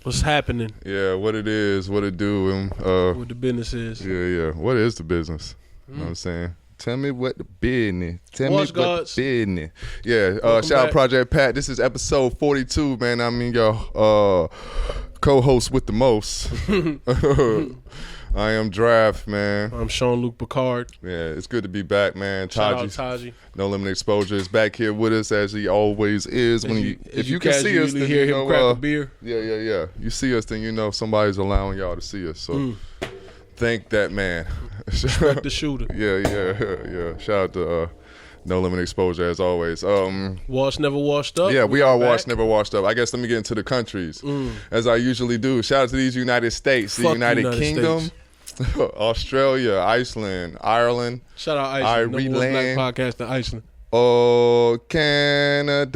What's happening? Yeah, what it is, what it do. What the business is. Yeah. What is the business? You know what I'm saying? Tell me what the business. Tell me what the business. Yeah, shout out Project Pat. This is episode 42, man. I mean, your co-host with the most. I am Draft, man. I'm Sean-Luc Picard. Yeah, it's good to be back, man. Shout out Taji. No Limit Exposure is back here with us as he always is. If you can see us, then hear you him know, crack a beer. Yeah. You see us, then you know somebody's allowing y'all to see us. So thank that man. Respect the shooter. Yeah. Shout out to No Limit Exposure as always. Washed Never Washed Up. Yeah, we are Washed Never Washed Up. I guess let me get into the countries as I usually do. Shout out to these United States, the United Kingdom. States. Australia, Iceland, Ireland. Shout out Iceland. Number one black podcast in Iceland. Oh, Canada,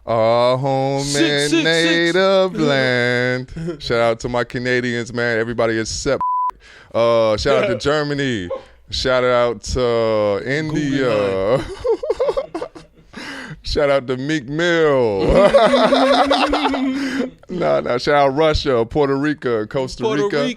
our home and native land. Shout out to my Canadians, man. Everybody except. Shout out to Germany. Shout out to India. Shout out to Meek Mill. Nah. Shout out Russia, Puerto Rico, Costa Rica.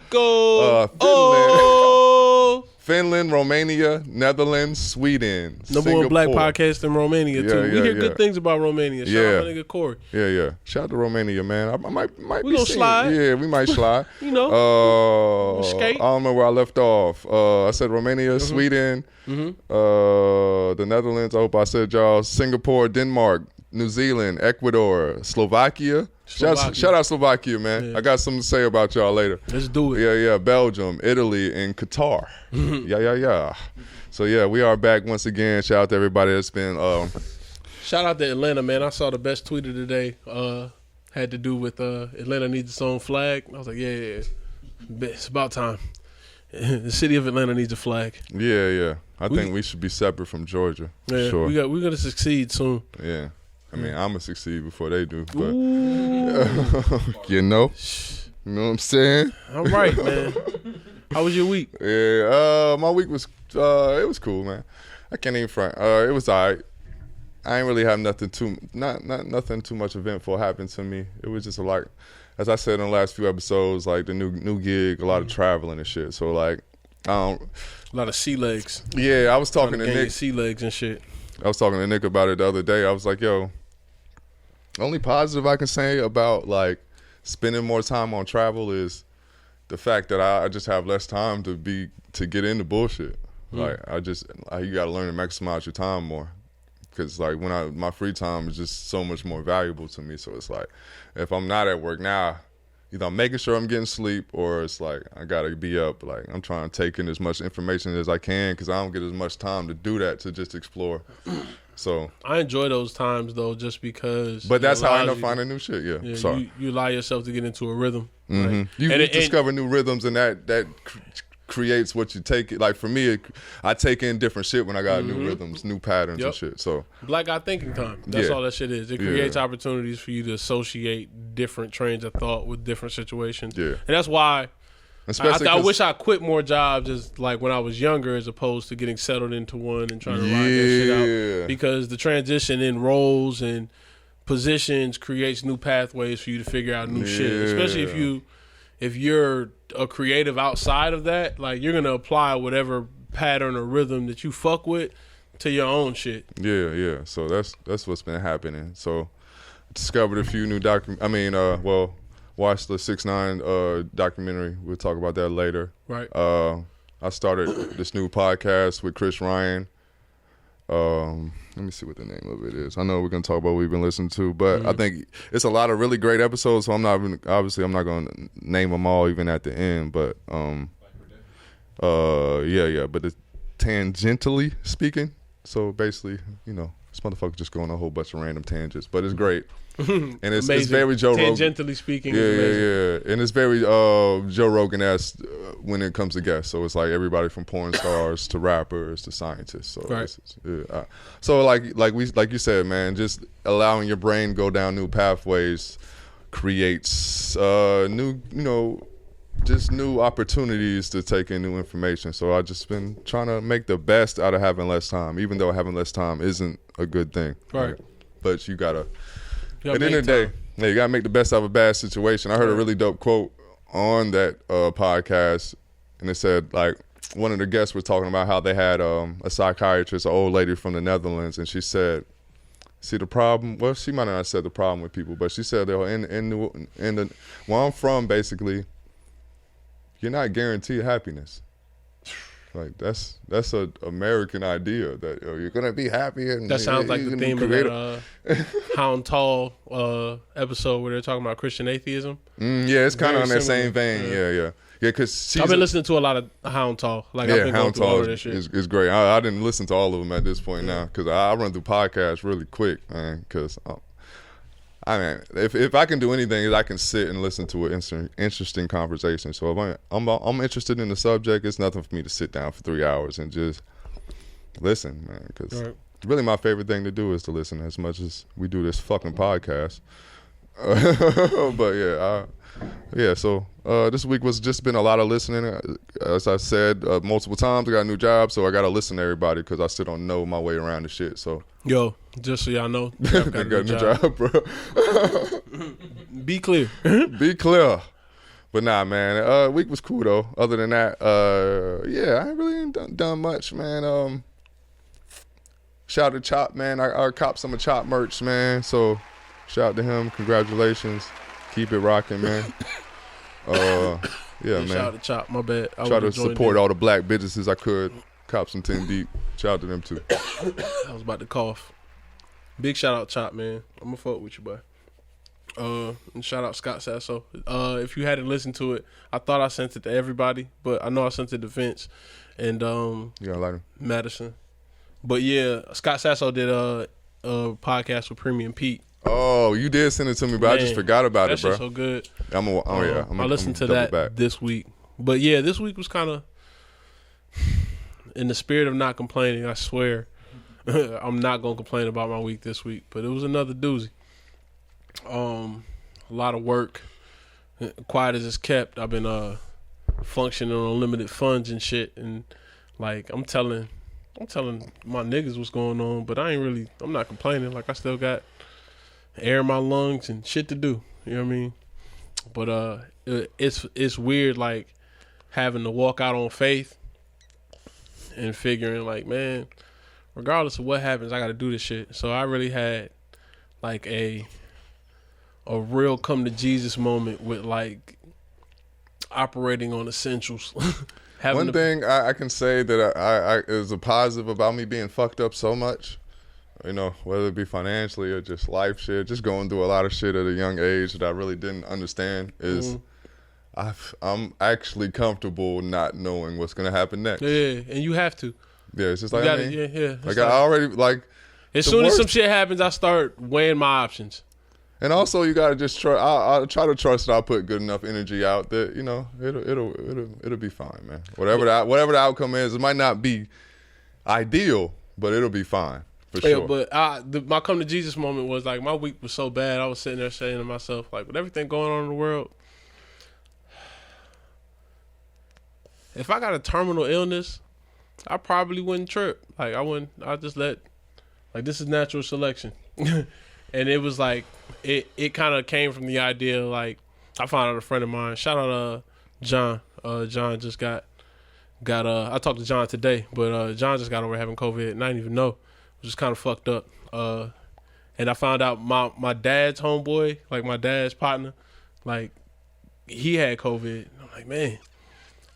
Finland, Romania, Netherlands, Sweden, Number one black podcast in Romania, too. We hear good things about Romania. Shout out my nigga Corey. Yeah. Shout out to Romania, man. I might we gonna slide. Yeah, we might slide. You know. I don't know where I left off. I said Romania, Sweden, the Netherlands. I hope I said y'all. Singapore, Denmark, New Zealand, Ecuador, Slovakia. Shout out Slovakia, man. Yeah. I got something to say about y'all later. Let's do it. Yeah. Belgium, Italy, and Qatar. Yeah. So, yeah, we are back once again. Shout out to everybody that's been... Shout out to Atlanta, man. I saw the best tweet of the day. Had to do with Atlanta needs its own flag. I was like, yeah. It's about time. The city of Atlanta needs a flag. Yeah. I think we should be separate from Georgia. Yeah, sure. We're going to succeed soon. Yeah. I mean, I'm going to succeed before they do, but you know what I'm saying? All right, man. How was your week? Yeah, my week was, it was cool, man. I can't even front. It was all right. I ain't really have nothing nothing too much eventful happen to me. It was just like, as I said in the last few episodes, like the new gig, a lot of traveling and shit. So like, a lot of sea legs. Yeah, I was talking to Nick. Sea legs and shit. I was talking to Nick about it the other day. I was like, yo, only positive I can say about like spending more time on travel is the fact that I just have less time to get into bullshit. Like you got to learn to maximize your time more, because like my free time is just so much more valuable to me. So it's like if I'm not at work now, either I'm making sure I'm getting sleep, or it's like I gotta be up. Like I'm trying to take in as much information as I can, because I don't get as much time to do that, to just explore. So I enjoy those times though, just because. But that's how I end up finding new shit. Yeah. Sorry. You allow yourself to get into a rhythm. Right? You discover new rhythms, and that creates what you take. Like for me, I take in different shit when I got new rhythms, new patterns and shit. So black guy thinking time. That's all that shit is. It creates opportunities for you to associate different trains of thought with different situations. Yeah, and that's why. I wish I quit more jobs as like when I was younger, as opposed to getting settled into one and trying to ride that shit out. Because the transition in roles and positions creates new pathways for you to figure out new shit. Especially if you're a creative outside of that, like you're gonna apply whatever pattern or rhythm that you fuck with to your own shit. Yeah. So that's what's been happening. So I discovered a few new watched the 6ix9ine documentary. We'll talk about that later. Right. I started this new podcast with Chris Ryan. Let me see what the name of it is. I know we're gonna talk about what we've been listening to, but I think it's a lot of really great episodes. So I'm not going to name them all even at the end. But But it's tangentially speaking. So basically, this motherfucker just going on a whole bunch of random tangents, but it's great. And it's very Joe Rogan. Tangentially speaking. Yeah. And it's very Joe Rogan-esque when it comes to guests. So it's like everybody from porn stars to rappers to scientists. So right. So like you said, man, just allowing your brain go down new pathways creates new opportunities to take in new information. So I just been trying to make the best out of having less time, even though having less time isn't a good thing. Right. But you gotta at the end of the day, Yeah, you gotta make the best out of a bad situation. I heard a really dope quote on that podcast, and it said like one of the guests was talking about how they had a psychiatrist, an old lady from the Netherlands, and she said, "See the problem? Well, she might not have said the problem with people, but she said in where I'm from, basically, you're not guaranteed happiness. Like that's a American idea that you're gonna be happy. And that sounds like the theme of that Hound Tall episode where they're talking about Christian atheism. Yeah, it's kind of on that same vein. Yeah. Because I've been listening to a lot of Hound Tall. Like I've been Hound Tall is great. I didn't listen to all of them at this point now because I run through podcasts really quick, man. Because I mean, if I can do anything, I can sit and listen to an interesting conversation. So if I'm interested in the subject, it's nothing for me to sit down for 3 hours and just listen, man. Because really, my favorite thing to do is to listen as much as we do this fucking podcast. But yeah. So this week was just been a lot of listening. As I said multiple times, I got a new job, so I got to listen to everybody because I still don't know my way around the shit. So yo, just so y'all know, I got a new job, bro. Be clear. Be clear. But nah, man. Week was cool though. Other than that, I really ain't done much, man. Shout out to Chop, man. I copped some of Chop merch, man. So shout out to him. Congratulations. Keep it rocking, man. Yeah, man. Shout out to Chop. My bad. Try to support all the black businesses I could. Cop some 10 deep. Shout out to them too. I was about to cough. Big shout out Chop, man. I'm gonna fuck with you, boy. And shout out Scott Sasso. If you hadn't listened to it, I thought I sent it to everybody, but I know I sent it to Vince and you gonna like him? Madison. But yeah, Scott Sasso did a podcast with Premium Pete. Oh, you did send it to me, but man, I just forgot about it, bro. That's so good. I listened to that this week. But yeah, this week was kind of in the spirit of not complaining. I swear, I'm not gonna complain about my week this week. But it was another doozy. A lot of work, quiet as it's kept. I've been functioning on limited funds and shit, and like I'm telling my niggas what's going on, but I'm not complaining. Like I still got air in my lungs and shit to do. You know what I mean? But it's weird, like having to walk out on faith and figuring like, man, regardless of what happens, I got to do this shit. So I really had like a real come to Jesus moment with like operating on essentials. One thing I can say that I is a positive about me being fucked up so much, you know, whether it be financially or just life shit, just going through a lot of shit at a young age that I really didn't understand, is I'm actually comfortable not knowing what's gonna happen next. Yeah, and you have to. Yeah, it's just like I already like. As soon as some shit happens, I start weighing my options. And also, you gotta just try. I'll try to trust that I'll put good enough energy out that it'll be fine, man. Whatever the outcome is, it might not be ideal, but it'll be fine for sure. But my come to Jesus moment was like my week was so bad. I was sitting there saying to myself, like, with everything going on in the world, if I got a terminal illness, I probably wouldn't trip. Like I wouldn't. I just let, like, this is natural selection. And it was like, it kind of came from the idea, like, I found out a friend of mine, shout out John. John just got I talked to John today, but John just got over having COVID, and I didn't even know. It was just kind of fucked up. And I found out my dad's homeboy, like my dad's partner, like, he had COVID. I'm like, man,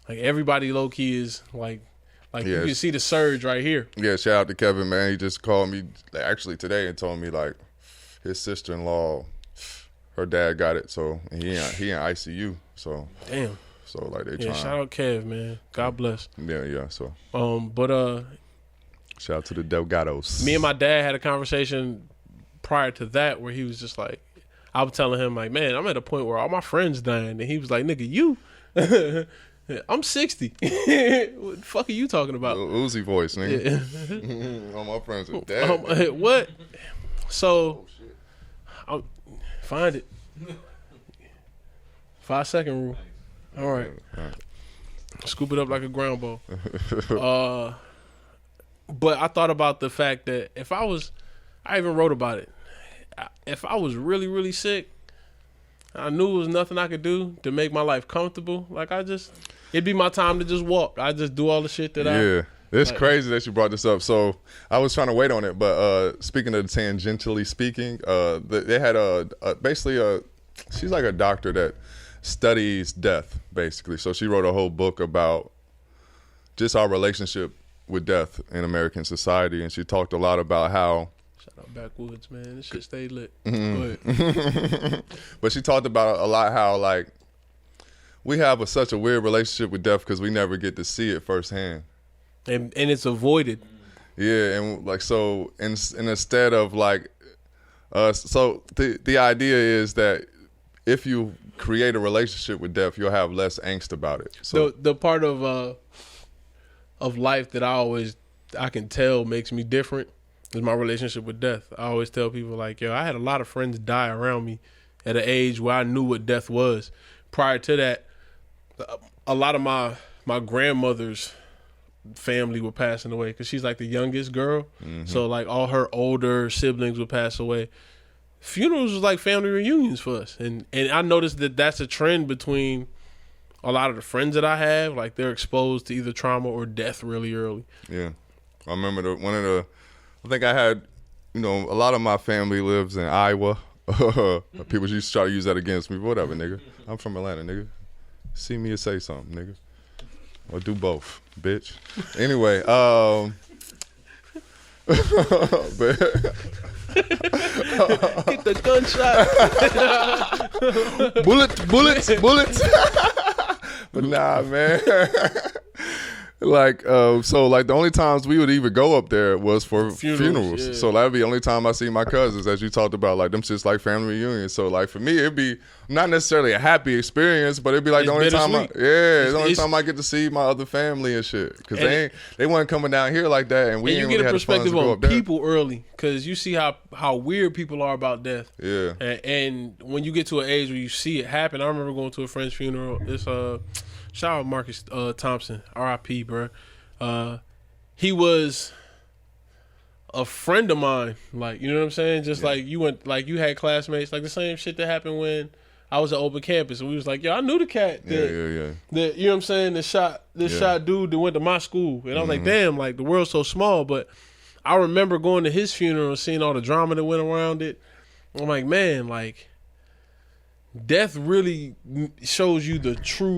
like, everybody low-key is, like yes. You can see the surge right here. Yeah, shout out to Kevin, man. He just called me, actually, today and told me, like, his sister-in-law, her dad got it, so he in ICU. So damn. So like they trying. Shout out Kev, man. God bless. Yeah. So shout out to the Delgados. Me and my dad had a conversation prior to that where he was just like, I was telling him like, man, I'm at a point where all my friends dying, and he was like, nigga, you. I'm 60. What the fuck are you talking about? Uzi voice, nigga. Yeah. All my friends are dead. What? So. I'll find it. 5-second rule. All right. Scoop it up like a ground ball. But I thought about the fact that I even wrote about it. If I was really, really sick, I knew it was nothing I could do to make my life comfortable. Like it'd be my time to just walk. I just do all the shit that It's crazy that you brought this up. So I was trying to wait on it, but speaking of tangentially speaking, they had she's like a doctor that studies death, basically. So she wrote a whole book about just our relationship with death in American society, and she talked a lot about how. Shout out Backwoods, man. This shit stayed lit. Mm-hmm. But she talked about a lot how like we have such a weird relationship with death because we never get to see it firsthand. And it's avoided. Yeah, and like so, and instead of like, so the idea is that if you create a relationship with death, you'll have less angst about it. So the part of life that I can tell makes me different is my relationship with death. I always tell people like, yo, I had a lot of friends die around me at an age where I knew what death was. Prior to that, a lot of my grandmother's family were passing away because she's like the youngest girl. Mm-hmm. So like all her older siblings would pass away. Funerals was like family reunions for us. And I noticed that that's a trend between a lot of the friends that I have. Like they're exposed to either trauma or death really early. Yeah. I remember I think I had, a lot of my family lives in Iowa. People used to try to use that against me. Whatever, nigga. I'm from Atlanta, nigga. See me or say something, nigga. Or do both, bitch. Anyway, but get the gunshot. bullets. But nah, man. Like, so like the only times we would even go up there was for funerals. Yeah. So that'd be the only time I see my cousins, as you talked about, like them just like family reunions. So like for me, it'd be not necessarily a happy experience, but it'd be like the only time I get to see my other family and shit. Because they weren't coming down here like that, and we didn't really have the funds to go up there. You get a perspective on people early, because you see how weird people are about death. Yeah. And when you get to an age where you see it happen, I remember going to a friend's funeral. It's shout out Marcus Thompson, R.I.P., bro. He was a friend of mine. Like, you know what I'm saying? Just like you you had classmates. Like the same shit that happened when I was at open campus, and we was like, yo, I knew the cat that, that you know what I'm saying, that shot dude that went to my school. And I was like, damn, like the world's so small. But I remember going to his funeral and seeing all the drama that went around it. I'm like, man, like death really shows you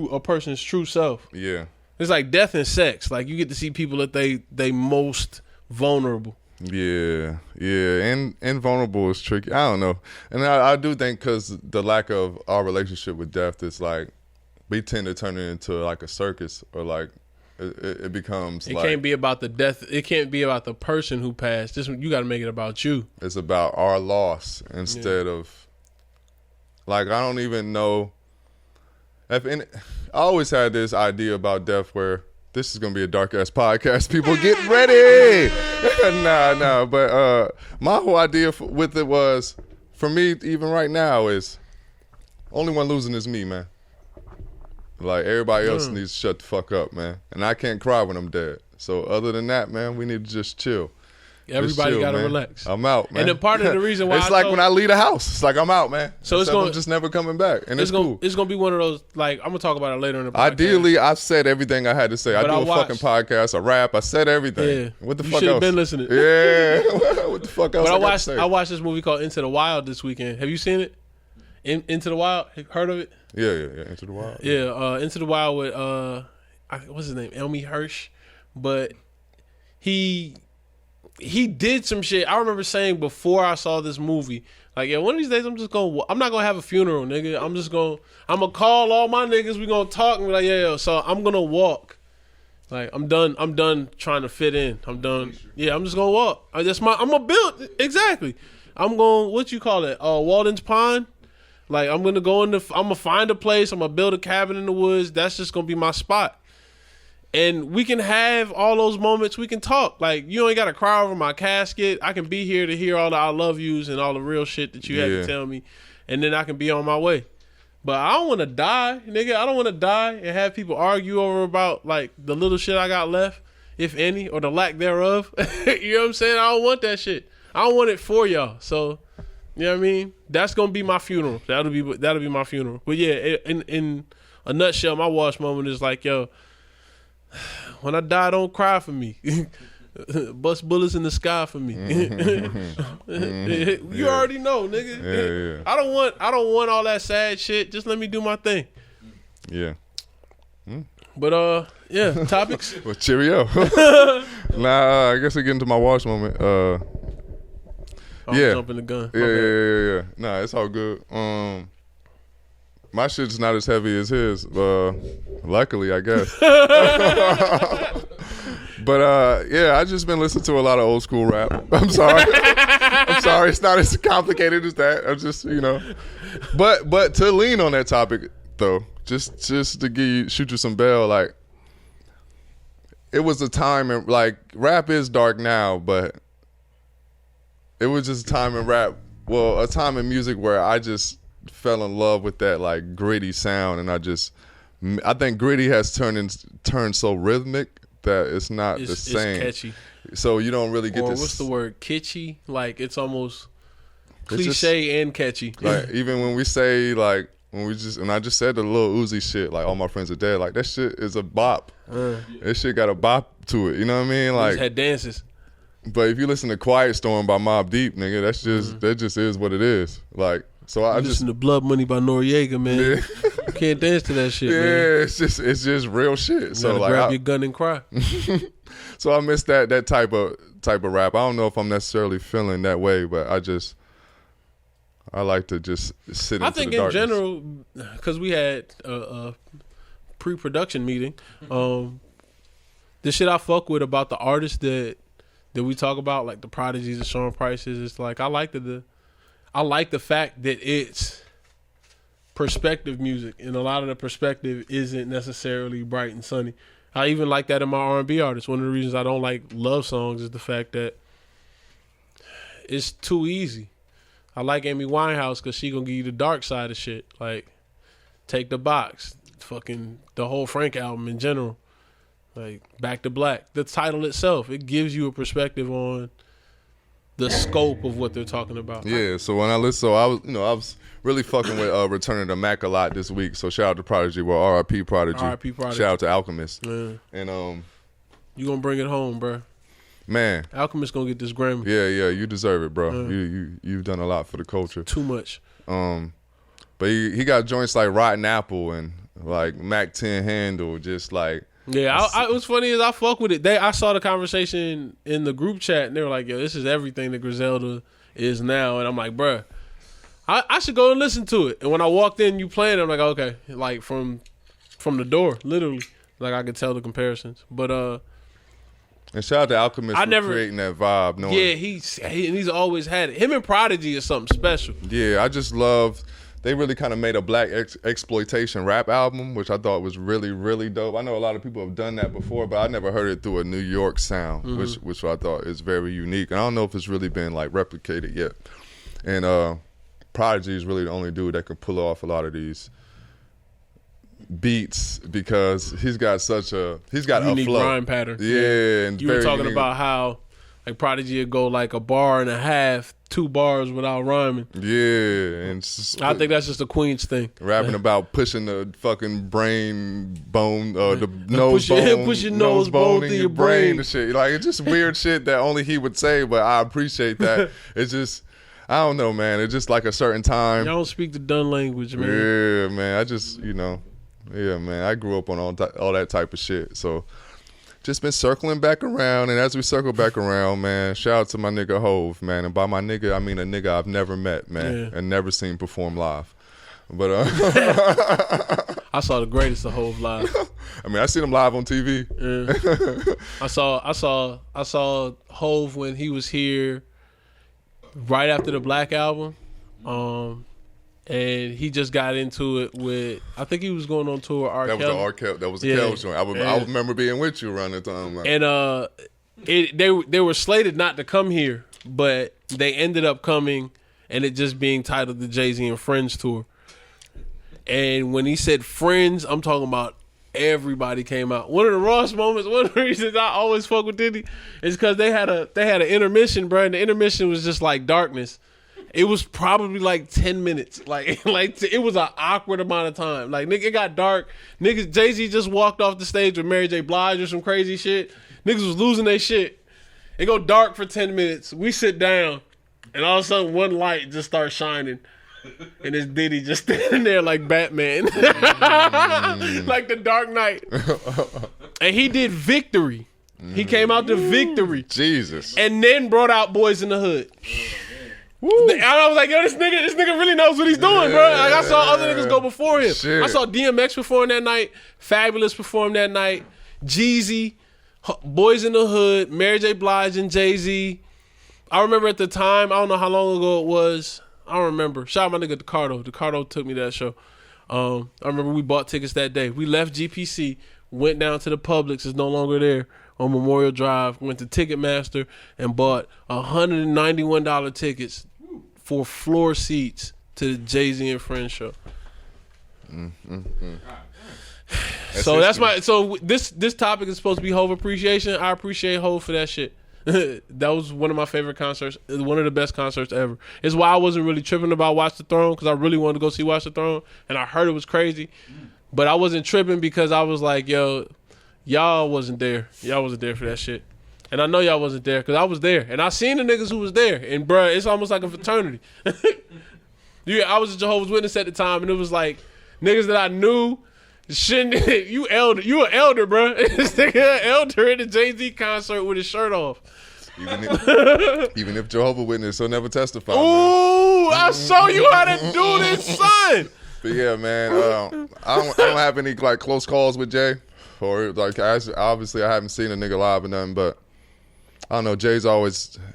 a person's true self. Yeah. It's like death and sex. Like you get to see people that they most vulnerable. Yeah. And vulnerable is tricky. I don't know. And I do think because the lack of our relationship with death is like, we tend to turn it into like a circus, or like it becomes it can't be about the death. It can't be about the person who passed. You got to make it about you. It's about our loss instead of, like, I don't even know. I always had this idea about death where this is going to be a dark-ass podcast. People get ready. Nah. But my whole idea with it was, for me, even right now, is only one losing is me, man. Like, everybody else needs to shut the fuck up, man. And I can't cry when I'm dead. So other than that, man, we need to just chill. Everybody got to relax. I'm out, man. And the part of the reason why it's like when I leave the house, it's like I'm out, man. So I'm just never coming back, and it's cool. It's gonna be one of those, like, I'm gonna talk about it later in the podcast. Ideally, I've said everything I had to say. But I do a fucking podcast, a rap. I said everything. Yeah. What the fuck else? You should have been listening. Yeah. What the fuck else? But I watched this movie called Into the Wild this weekend. Have you seen it? Into the Wild. Heard of it? Yeah. Into the Wild. Yeah. Into the Wild with what's his name? Elmi Hirsch. But he did some shit. I remember saying before I saw this movie, like, yeah, one of these days I'm not gonna have a funeral, nigga. I'm gonna call all my niggas. We gonna talk and be like, yeah. So I'm gonna walk. Like, I'm done trying to fit in. I'm done. Yeah, I'm just gonna walk. I'm gonna build exactly. I'm going, what you call it? Walden's Pond. Like, I'm gonna find a place. I'm gonna build a cabin in the woods. That's just gonna be my spot. And we can have all those moments. We can talk. Like, you ain't got to cry over my casket. I can be here to hear all the I love yous and all the real shit that you had to tell me. And then I can be on my way. But I don't want to die, nigga. I don't want to die and have people argue over about, like, the little shit I got left, if any, or the lack thereof. You know what I'm saying? I don't want that shit. I don't want it for y'all. So You know what I mean? That's gonna be my funeral. That'll be my funeral. But yeah, in a nutshell, my wash moment is like, yo, when I die, don't cry for me. Bust bullets in the sky for me. You already know, nigga. I don't want all that sad shit. Just let me do my thing. Yeah. But yeah, topics. Well, cheerio. Nah, I guess I get into my wash moment. I'm jumping the gun. Yeah. Nah, it's all good. My shit's not as heavy as his. Luckily, I guess. But yeah, I just been listening to a lot of old school rap. I'm sorry. It's not as complicated as that. I'm just, but to lean on that topic though, just to shoot you some bail, like it was a time in, like, rap is dark now, but it was just a time in rap, a time in music where I just fell in love with that like gritty sound, and I think gritty has turned so rhythmic that it's not the same. It's catchy. So you don't really get this. Or what's the word? Kitschy? Like it's almost cliche and catchy. Like even when we say like when I just said the Lil Uzi shit, like all my friends are dead. Like that shit is a bop. That shit got a bop to it. You know what I mean? Like had dances. But if you listen to Quiet Storm by Mobb Deep, nigga, that just is what it is. Like so I listen to Blood Money by Noriega, man. Yeah. You can't dance to that shit, man. Yeah, it's just real shit. You so like grab your gun and cry. So I miss that type of rap. I don't know if I'm necessarily feeling that way, but I like to just sit into the darkness. I think in general, because we had a pre-production meeting, the shit I fuck with about the artists that we talk about, like the Prodigies, the Sean Prices, it's like I like the fact that it's perspective music, and a lot of the perspective isn't necessarily bright and sunny. I even like that in my R&B artists. One of the reasons I don't like love songs is the fact that it's too easy. I like Amy Winehouse because she gonna give you the dark side of shit. Like, Take the Box, fucking the whole Frank album in general. Like, Back to Black. The title itself, it gives you a perspective on the scope of what they're talking about. Yeah, so when I listen, I was really fucking with Return of the Mac a lot this week. So shout out to Prodigy, R.I.P. Prodigy. R.I.P. Prodigy. Shout out to Alchemist. Yeah. And you gonna bring it home, bro. Man, Alchemist gonna get this Grammy. Yeah, you deserve it, bro. You've done a lot for the culture. Too much. But he got joints like Rotten Apple and like Mac 10 Handle, just like. Yeah, it was funny as I fuck with it. I saw the conversation in the group chat, and they were like, yo, this is everything that Griselda is now. And I'm like, bruh, I should go and listen to it. And when I walked in, you playing it, I'm like, okay. Like, from the door, literally. Like, I could tell the comparisons. But, and shout out to Alchemist for creating that vibe. Yeah, he's always had it. Him and Prodigy is something special. Yeah, I just love... They really kind of made a black exploitation rap album, which I thought was really, really dope. I know a lot of people have done that before, but I never heard it through a New York sound, which I thought is very unique. And I don't know if it's really been like replicated yet. And Prodigy is really the only dude that can pull off a lot of these beats because he's got unique a flow. rhyme pattern. Yeah, and you were talking about how like Prodigy would go like a bar and a half, 2 bars without rhyming. Yeah, and I think that's just a Queens thing. Rapping about pushing the fucking brain bone, the nose bone, push your nose bone through your brain and shit. Like it's just weird shit that only he would say, but I appreciate that. It's just, I don't know, man. It's just like a certain time. Y'all don't speak the done language, man. Yeah, man. I just, yeah, man. I grew up on all that type of shit, so. Just been circling back around, and as we circle back around, man, shout out to my nigga Hov, man. And by my nigga, I mean a nigga I've never met, man, and never seen perform live. But I saw the greatest of Hov live. I mean, I seen him live on TV. Yeah. I saw Hov when he was here right after the Black album. And he just got into it with, I think he was going on tour with R. Kelly. That was the Kelly joint. I remember being with you around that time. Like. And they were slated not to come here, but they ended up coming, and it just being titled the Jay-Z and Friends tour. And when he said Friends, I'm talking about everybody came out. One of the rawest moments, one of the reasons I always fuck with Diddy is because they had an intermission, bro, and the intermission was just like darkness. It was probably like 10 minutes. Like it was an awkward amount of time. Like, nigga, it got dark. Niggas, Jay-Z just walked off the stage with Mary J. Blige or some crazy shit. Niggas was losing their shit. It go dark for 10 minutes. We sit down, and all of a sudden one light just starts shining. And it's Diddy just standing there like Batman. Like the Dark Knight. And he did Victory. He came out to Victory. Jesus. And then brought out Boys in the Hood. Woo. And I was like, yo, this nigga really knows what he's doing, bro. Like, I saw other niggas go before him. Shit. I saw DMX perform that night. Fabulous perform that night. Jeezy, Boys in the Hood, Mary J. Blige and Jay-Z. I remember at the time, I don't know how long ago it was. I don't remember. Shout out my nigga Ricardo. Ricardo took me to that show. I remember we bought tickets that day. We left GPC, went down to the Publix, it's no longer there, on Memorial Drive, went to Ticketmaster and bought $191 tickets for floor seats to the Jay-Z and Friends show. So that's my. So this topic is supposed to be Hov appreciation. I appreciate Hov for that shit. That was one of my favorite concerts. One of the best concerts ever. It's why I wasn't really tripping about Watch the Throne, because I really wanted to go see Watch the Throne, and I heard it was crazy, but I wasn't tripping because I was like, yo, y'all wasn't there. Y'all wasn't there for that shit. And I know y'all wasn't there because I was there. And I seen the niggas who was there. And, bruh, it's almost like a fraternity. I was a Jehovah's Witness at the time, and it was like niggas that I knew. You an elder, bro. This nigga an elder at the Jay-Z concert with his shirt off. Even if Jehovah's Witness, he'll never testify. Ooh, man. I show you how to do this, son. But yeah, man, I don't have any like close calls with Jay. Or like, obviously, I haven't seen a nigga live or nothing, but I don't know. Jay's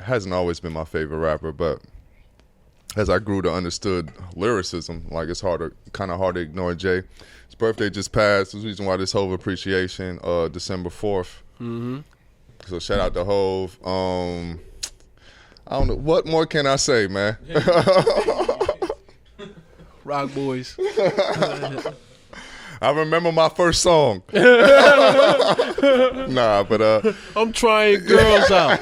hasn't always been my favorite rapper, but as I grew to understood lyricism, like it's kind of hard to ignore Jay. His birthday just passed. That's the reason why this Hov appreciation, December 4th. Mm-hmm. So shout out to Hov. I don't know. What more can I say, man? Rock boys. I remember my first song. Nah, but I'm trying girls out.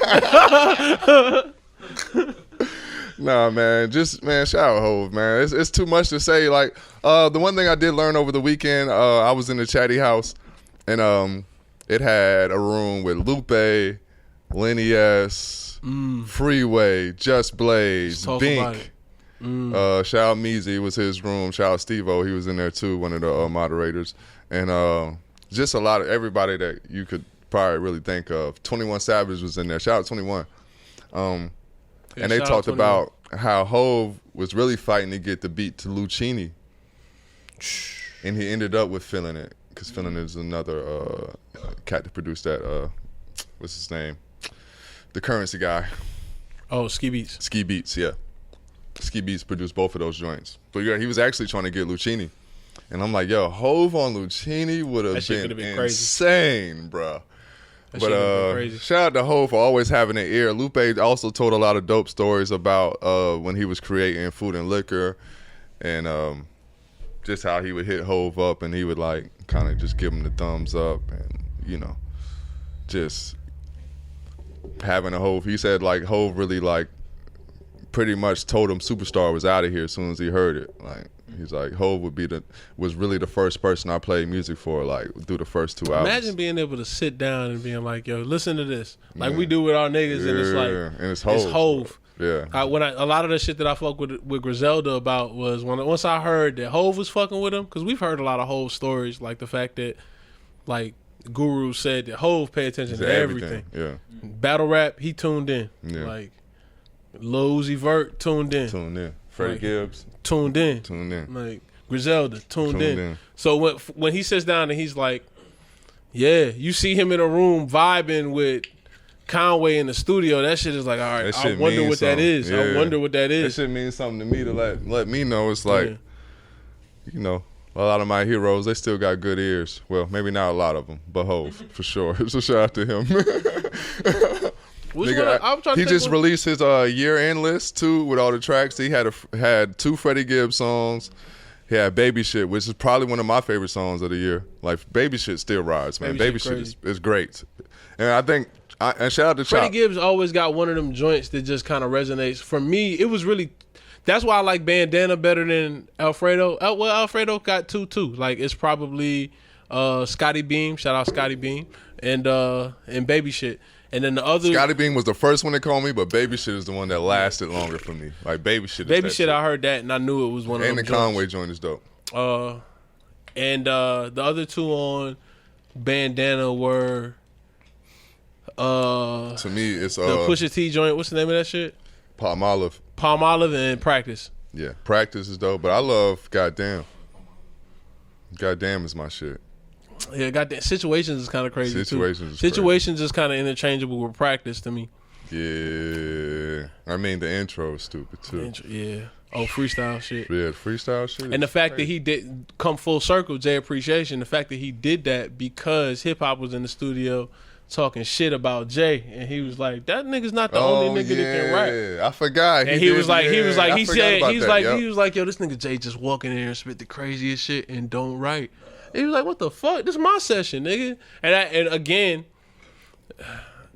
Nah, man. Shout out Hov, man. It's too much to say. Like, the one thing I did learn over the weekend, I was in the Chatty House, and it had a room with Lupe, Lenny S, Freeway, Just Blaze, Bink. Shout out Meezy, it was his room. Shout out Steve-O, he was in there too, one of the moderators. And just a lot of everybody that you could probably really think of. 21 Savage was in there. Shout out 21. And they talked about how Hov was really fighting to get the beat to Lucchini. And he ended up with Feeling It, because Feeling It is another cat that produced that. What's his name? The Currency guy. Oh, Ski Beats. Ski Beats, yeah. Ski Beats produced both of those joints. But yeah, he was actually trying to get Lucchini. And I'm like, yo, Hov on Lucchini would have been insane, bro. But shout out to Hov for always having an ear. Lupe also told a lot of dope stories about when he was creating Food and Liquor, and just how he would hit Hov up and he would like kind of just give him the thumbs up, and just having a Hov. He said like Hov really like pretty much told him Superstar was out of here as soon as he heard it. Like, he's like, Hov was really the first person I played music for, like, through the first 2 hours. Imagine being able to sit down and being like, yo, listen to this. Like we do with our niggas, and it's like, and it's Hov. Yeah. A lot of the shit that I fuck with Griselda about was once I heard that Hov was fucking with him, because we've heard a lot of Hov stories, like the fact that, like, Guru said that Hov pay attention to everything. Yeah. Battle rap, he tuned in. Yeah. Like, Lil Uzi Vert tuned in. Freddie Gibbs tuned in. Like Griselda tuned in. So when he sits down and he's like, yeah, you see him in a room vibing with Conway in the studio, that shit is like, all right, I wonder what that is. Yeah. I wonder what that is. That shit means something to me to let me know. It's like, a lot of my heroes, they still got good ears. Well, maybe not a lot of them, but Hov, for sure. So shout out to him. He just released his year-end list too with all the tracks. He had 2 Freddie Gibbs songs. He had Baby Shit, which is probably one of my favorite songs of the year. Like, Baby Shit still rides, man. Baby Shit is great. And I think, and shout out to Freddie Gibbs always got one of them joints that just kind of resonates. For me, it was really That's why I like Bandana better than Alfredo. Well, Alfredo got 2 too. Like it's probably Scotty Beam. Shout out Scotty Beam and Baby Shit. And then the other Scotty Beam was the first one to call me, but Baby Shit is the one that lasted longer for me. Like Baby Shit. Baby Shit, I heard that and I knew it was one of them. And the Conway joint is dope. And the other 2 on Bandana were to me it's the Pusha T joint. What's the name of that shit? Palmolive and Practice. Yeah, Practice is dope, but I love Goddamn. Goddamn is my shit. Yeah, Goddamn. Situations is kind of crazy Situations is kind of interchangeable with Practice to me. Yeah, I mean the intro is stupid too. Yeah. Oh, freestyle shit. Yeah, freestyle shit. And the fact that he did come full circle, Jay Appreciation, the fact that he did that because hip hop was in the studio talking shit about Jay, and he was like, "That nigga's not the only nigga that can rap." Yeah, I forgot. And he was like, yo, this nigga Jay just walk in there and spit the craziest shit and don't write. And he was like, "What the fuck? This is my session, nigga." And again,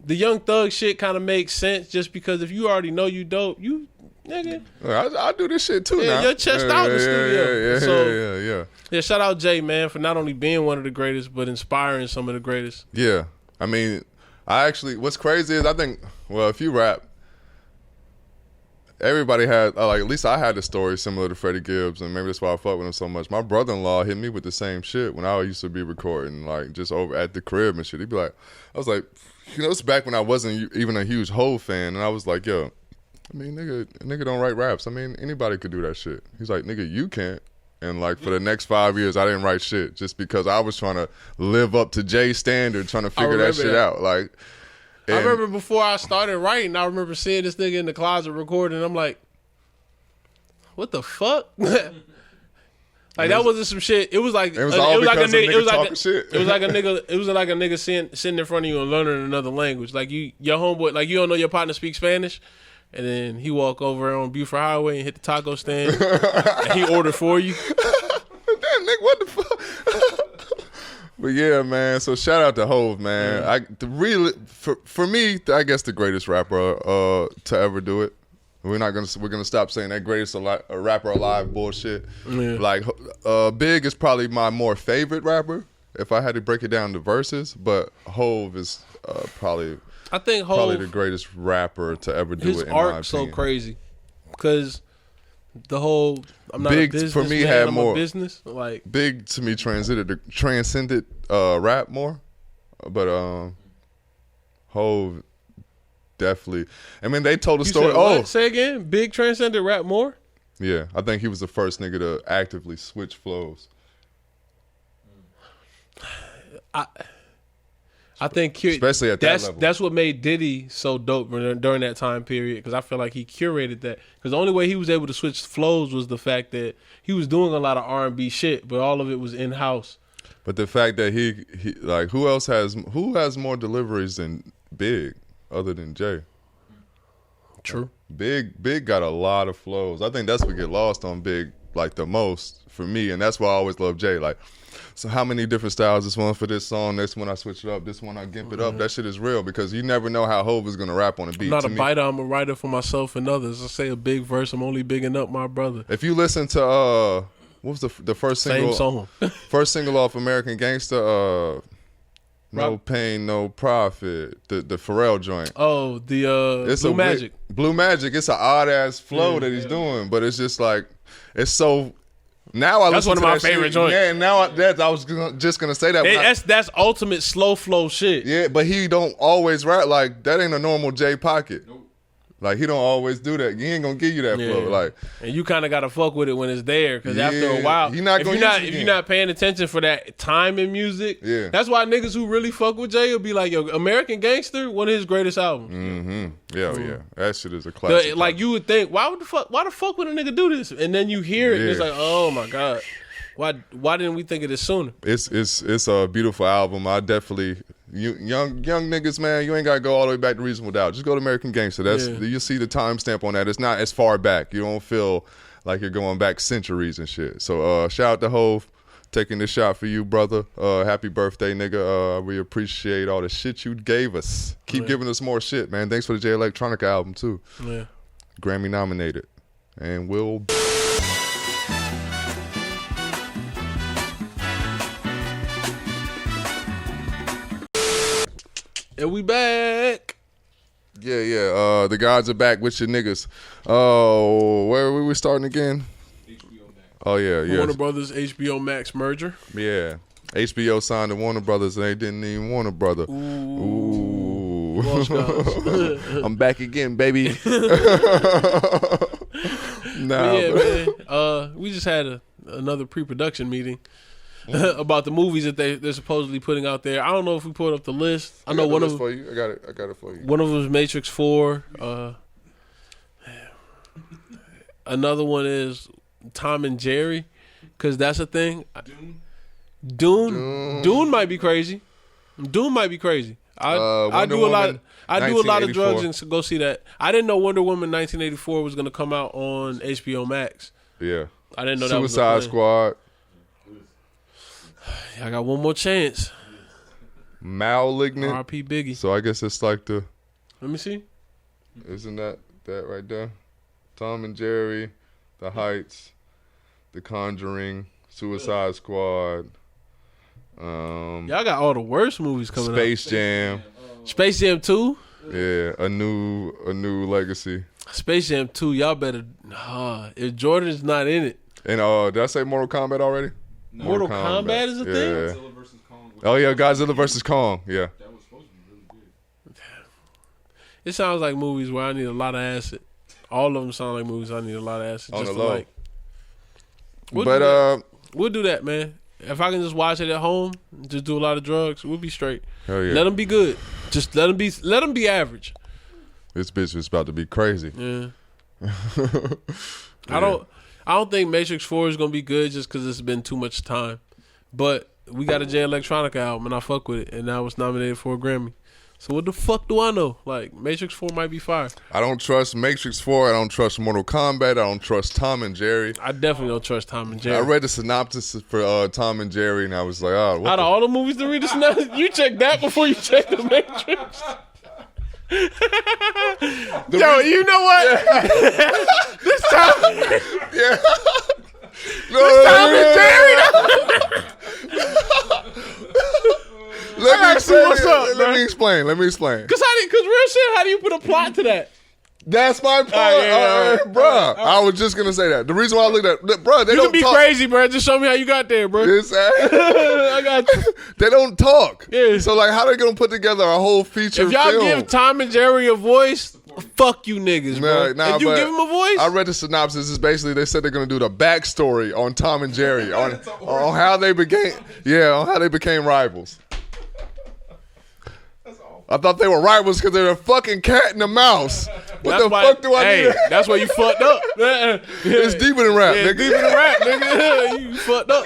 the Young Thug shit kind of makes sense just because if you already know you dope, you nigga. I do this shit too now. Your chest out in the studio. Yeah, shout out Jay, man, for not only being one of the greatest, but inspiring some of the greatest. Yeah. I mean, what's crazy is I think, well, if you rap, everybody had, like, at least I had a story similar to Freddie Gibbs, and maybe that's why I fuck with him so much. My brother-in-law hit me with the same shit when I used to be recording, like, just over at the crib and shit. He'd be like, I was like, it's back when I wasn't even a huge Hov fan, and I was like, yo, I mean, nigga don't write raps. I mean, anybody could do that shit. He's like, nigga, you can't. And like for the next 5 years, I didn't write shit just because I was trying to live up to Jay's standard, trying to figure that shit out. Like, I remember before I started writing, I remember seeing this nigga in the closet recording. And I'm like, what the fuck? Like that wasn't some shit. It was like a nigga sitting in front of you and learning another language. Like your homeboy, like you don't know your partner speaks Spanish. And then he walk over on Buford Highway and hit the taco stand, and he ordered for you. Damn, Nick, what the fuck? But yeah, man. So shout out to Hov, man. Yeah. For me, I guess the greatest rapper to ever do it. We're gonna stop saying that greatest rapper alive bullshit. Yeah. Like Big is probably my more favorite rapper if I had to break it down to verses, but Hov is probably. I think Hov, probably the greatest rapper to ever do it. In my opinion. His arc's so crazy because the whole I'm not Big a business for me man, had I'm more a business. Like Big to me transcended rap more, but Hov definitely. I mean, they told a story. What? Say again. Big transcended rap more. Yeah, I think he was the first nigga to actively switch flows. I think especially at that level. That's what made Diddy so dope during that time period because I feel like he curated that. Because the only way he was able to switch flows was the fact that he was doing a lot of R&B shit, but all of it was in house. But the fact that he like who has more deliveries than Big other than Jay? True. Big got a lot of flows. I think that's what get lost on Big like the most for me, and that's why I always love Jay. Like. So how many different styles? This one for this song, next one I switch it up, this one I gimp it up. That shit is real because you never know how Hov is gonna rap on a beat. I'm not a biter, I'm a writer for myself and others. I say a big verse, I'm only bigging up my brother. If you listen to what was the first single? Same song. First single off American Gangsta, No Pain, No Profit, the Pharrell joint. Oh, the Blue Magic. Blue Magic, it's an odd ass flow that he's doing, but it's just like it's so. Now that's one of my favorite joints. Yeah, now I was just gonna say that. That's ultimate slow flow shit. Yeah, but he don't always rap like that. Ain't a normal Jay pocket. Nope. Like he don't always do that. He ain't gonna give you that flow. Like, and you kind of gotta fuck with it when it's there, because after a while, if you're not paying attention for that time in music, that's why niggas who really fuck with Jay will be like, yo, American Gangster, one of his greatest albums. Mm-hmm. Yeah, that shit is a classic. Like you would think, why the fuck would a nigga do this? And then you hear it, and it's like, oh my god, why didn't we think of this sooner? It's a beautiful album. I definitely. Young niggas, man, you ain't gotta go all the way back to Reasonable Doubt. Just go to American Gangster. You see the timestamp on that. It's not as far back. You don't feel like you're going back centuries and shit. So shout out to Hov, taking this shot for you, brother. Happy birthday, nigga. We appreciate all the shit you gave us. Keep giving us more shit, man. Thanks for the Jay Electronica album too. Yeah. Grammy nominated. and we'll. And we back. Yeah. The guys are back with your niggas. Oh, where were we starting again? HBO Max. Oh, yeah. Warner Brothers HBO Max merger. Yeah. HBO signed to Warner Brothers and they didn't even want a brother. Ooh. I'm back again, baby. Man. We just had another pre-production meeting about the movies that they're supposedly putting out there. I don't know if we pulled up the list. I know one of them for you. I got it for you. One of them is Matrix 4. Another one is Tom and Jerry, because that's a thing. Dune might be crazy. Dune might be crazy. I do a lot of drugs and go see that. I didn't know Wonder Woman 1984 was going to come out on HBO Max. Yeah. I didn't know that was Suicide Squad. I got one more chance. Malignant. R.I.P. Biggie. So I guess it's like the. Let me see. Isn't that right there? Tom and Jerry, The Heights, The Conjuring, Suicide Squad. Y'all got all the worst movies coming out. Space Jam. Space Jam 2? Yeah, a new legacy. Space Jam 2, y'all better if Jordan's not in it. And did I say Mortal Kombat already? No. Mortal Kombat is a thing? Godzilla vs. Kong. Oh yeah, Godzilla vs. Kong. Yeah. That was supposed to be really good. It sounds like movies where I need a lot of acid. All of them sound like movies I need a lot of acid. On just the to low. like. We'll do that, man. If I can just watch it at home, just do a lot of drugs, we'll be straight. Hell yeah. Let them be good. Just let them be average. This bitch is about to be crazy. Yeah. I don't think Matrix 4 is gonna be good just because it's been too much time. But we got a Jay Electronica album and I fuck with it, and now it's nominated for a Grammy. So what the fuck do I know? Like, Matrix 4 might be fire. I don't trust Matrix 4. I don't trust Mortal Kombat. I don't trust Tom and Jerry. I definitely don't trust Tom and Jerry. I read the synopsis for Tom and Jerry, and I was like, oh, what out of all the movies to read the synopsis, you check that before you check the Matrix. Yo, you know what? Yeah. This time, yeah. Tom and Jerry. Let me explain. Cause real shit, how do you put a plot to that? That's my point, bruh. I was just gonna say that. The reason why I looked at, bruh, they you don't can be talk. crazy, bro. Just show me how you got there, bro. I got you. They don't talk. Yeah. So like, how they gonna put together a whole feature? If y'all film? give Tom and Jerry a voice, fuck you niggas, bro. Nah, if you give him a voice, I read the synopsis. It's basically they said they're gonna do the backstory on Tom and Jerry on how they became rivals. I thought they were rivals because they're a fucking cat and a mouse. What the fuck do I need? That's why you fucked up. It's deeper than rap, nigga. Deeper than rap, nigga. You fucked up,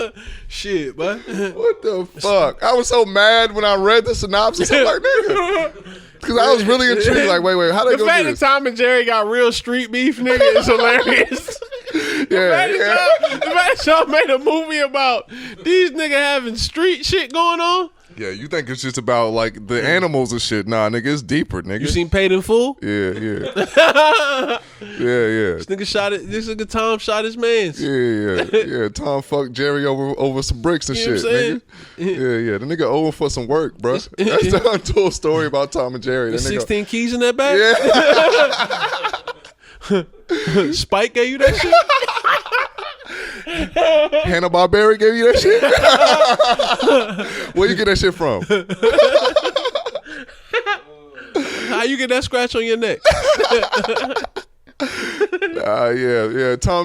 man. Shit, man. What the fuck? I was so mad when I read the synopsis. I'm like, nigga. Because I was really intrigued. Like, wait, how they the fact that Tom and Jerry got real street beef, nigga, is hilarious. The fact that y'all made a movie about these niggas having street shit going on. Yeah, you think it's just about like the animals and shit? Nah, nigga, it's deeper, nigga. You seen Paid in Full? Yeah. This nigga Tom shot his mans. Yeah. Tom fucked Jerry over some bricks and shit, nigga. Yeah. The nigga owing for some work, bro. That's the untold story about Tom and Jerry. There's 16 keys in that bag. Yeah. Spike gave you that shit. Hanna-Barbera gave you that shit? Where you get that shit from? How you get that scratch on your neck? Yeah. Tom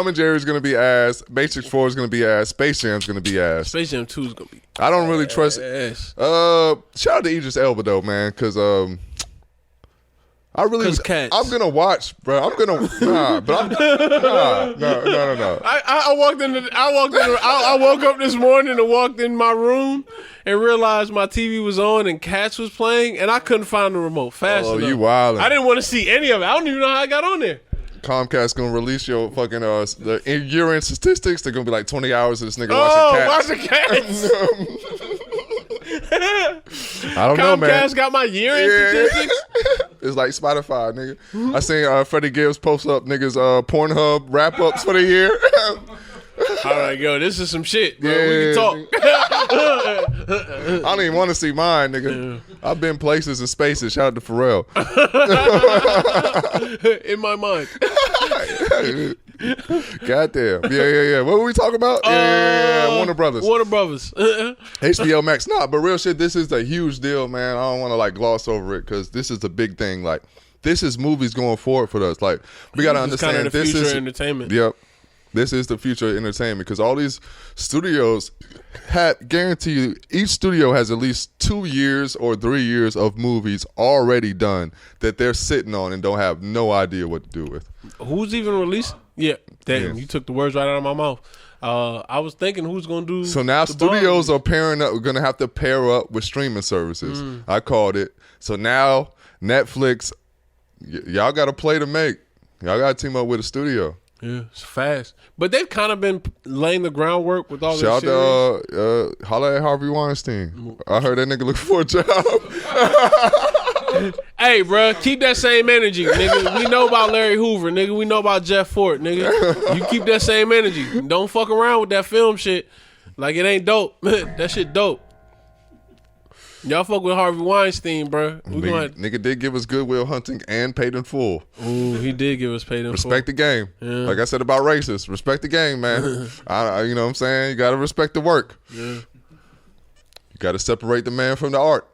and Jerry is gonna be ass. Matrix 4 is gonna be ass. Space Jam's gonna be ass. Space Jam 2 is gonna be. I don't really trust. Shout out to Idris Elba though, man, because I really was. Cats. I'm gonna watch, bro. I'm gonna no. I woke up this morning and walked in my room and realized my TV was on and Cats was playing and I couldn't find the remote fast enough. Oh, you wildin'. I didn't want to see any of it. I don't even know how I got on there. Comcast gonna release your fucking the year-end statistics. They're gonna be like 20 hours of this nigga watching Cats. Watching Cats. I don't know, man. Comcast got my year-end statistics. It's like Spotify, nigga. I seen Freddie Gibbs post up niggas Pornhub wrap ups for the year. All right, yo, this is some shit, bro. We can talk. I don't even want to see mine, nigga. I've been places and spaces. Shout out to Pharrell. In my mind. Goddamn. Yeah. What were we talking about? Yeah. Warner Brothers. HBO Max. Nah, but real shit, this is a huge deal, man. I don't want to like gloss over it because this is a big thing. Like, this is movies going forward for us. Like, we got to understand kind of this is entertainment. Yep. This is the future of entertainment because all these studios guarantee you each studio has at least 2 years or 3 years of movies already done that they're sitting on and don't have no idea what to do with. Who's even released? Yeah, damn, you took the words right out of my mouth. I was thinking who's going to do. So now studios are pairing up. We're going to have to pair up with streaming services. I called it. So now Netflix, y'all got to play to make. Y'all got to team up with a studio. Yeah, it's fast. But they've kind of been laying the groundwork with all this shit. Shout out to holla at Harvey Weinstein. I heard that nigga looking for a job. Hey, bro, keep that same energy, nigga. We know about Larry Hoover, nigga. We know about Jeff Fort, nigga. You keep that same energy. Don't fuck around with that film shit like it ain't dope. That shit dope. Y'all fuck with Harvey Weinstein, bro. Nigga did give us Good Will Hunting and Paid in Full. Ooh, he did give us Paid in Full. Respect the game. Yeah. Like I said about racists, respect the game, man. You know what I'm saying? You got to respect the work. Yeah. You got to separate the man from the art.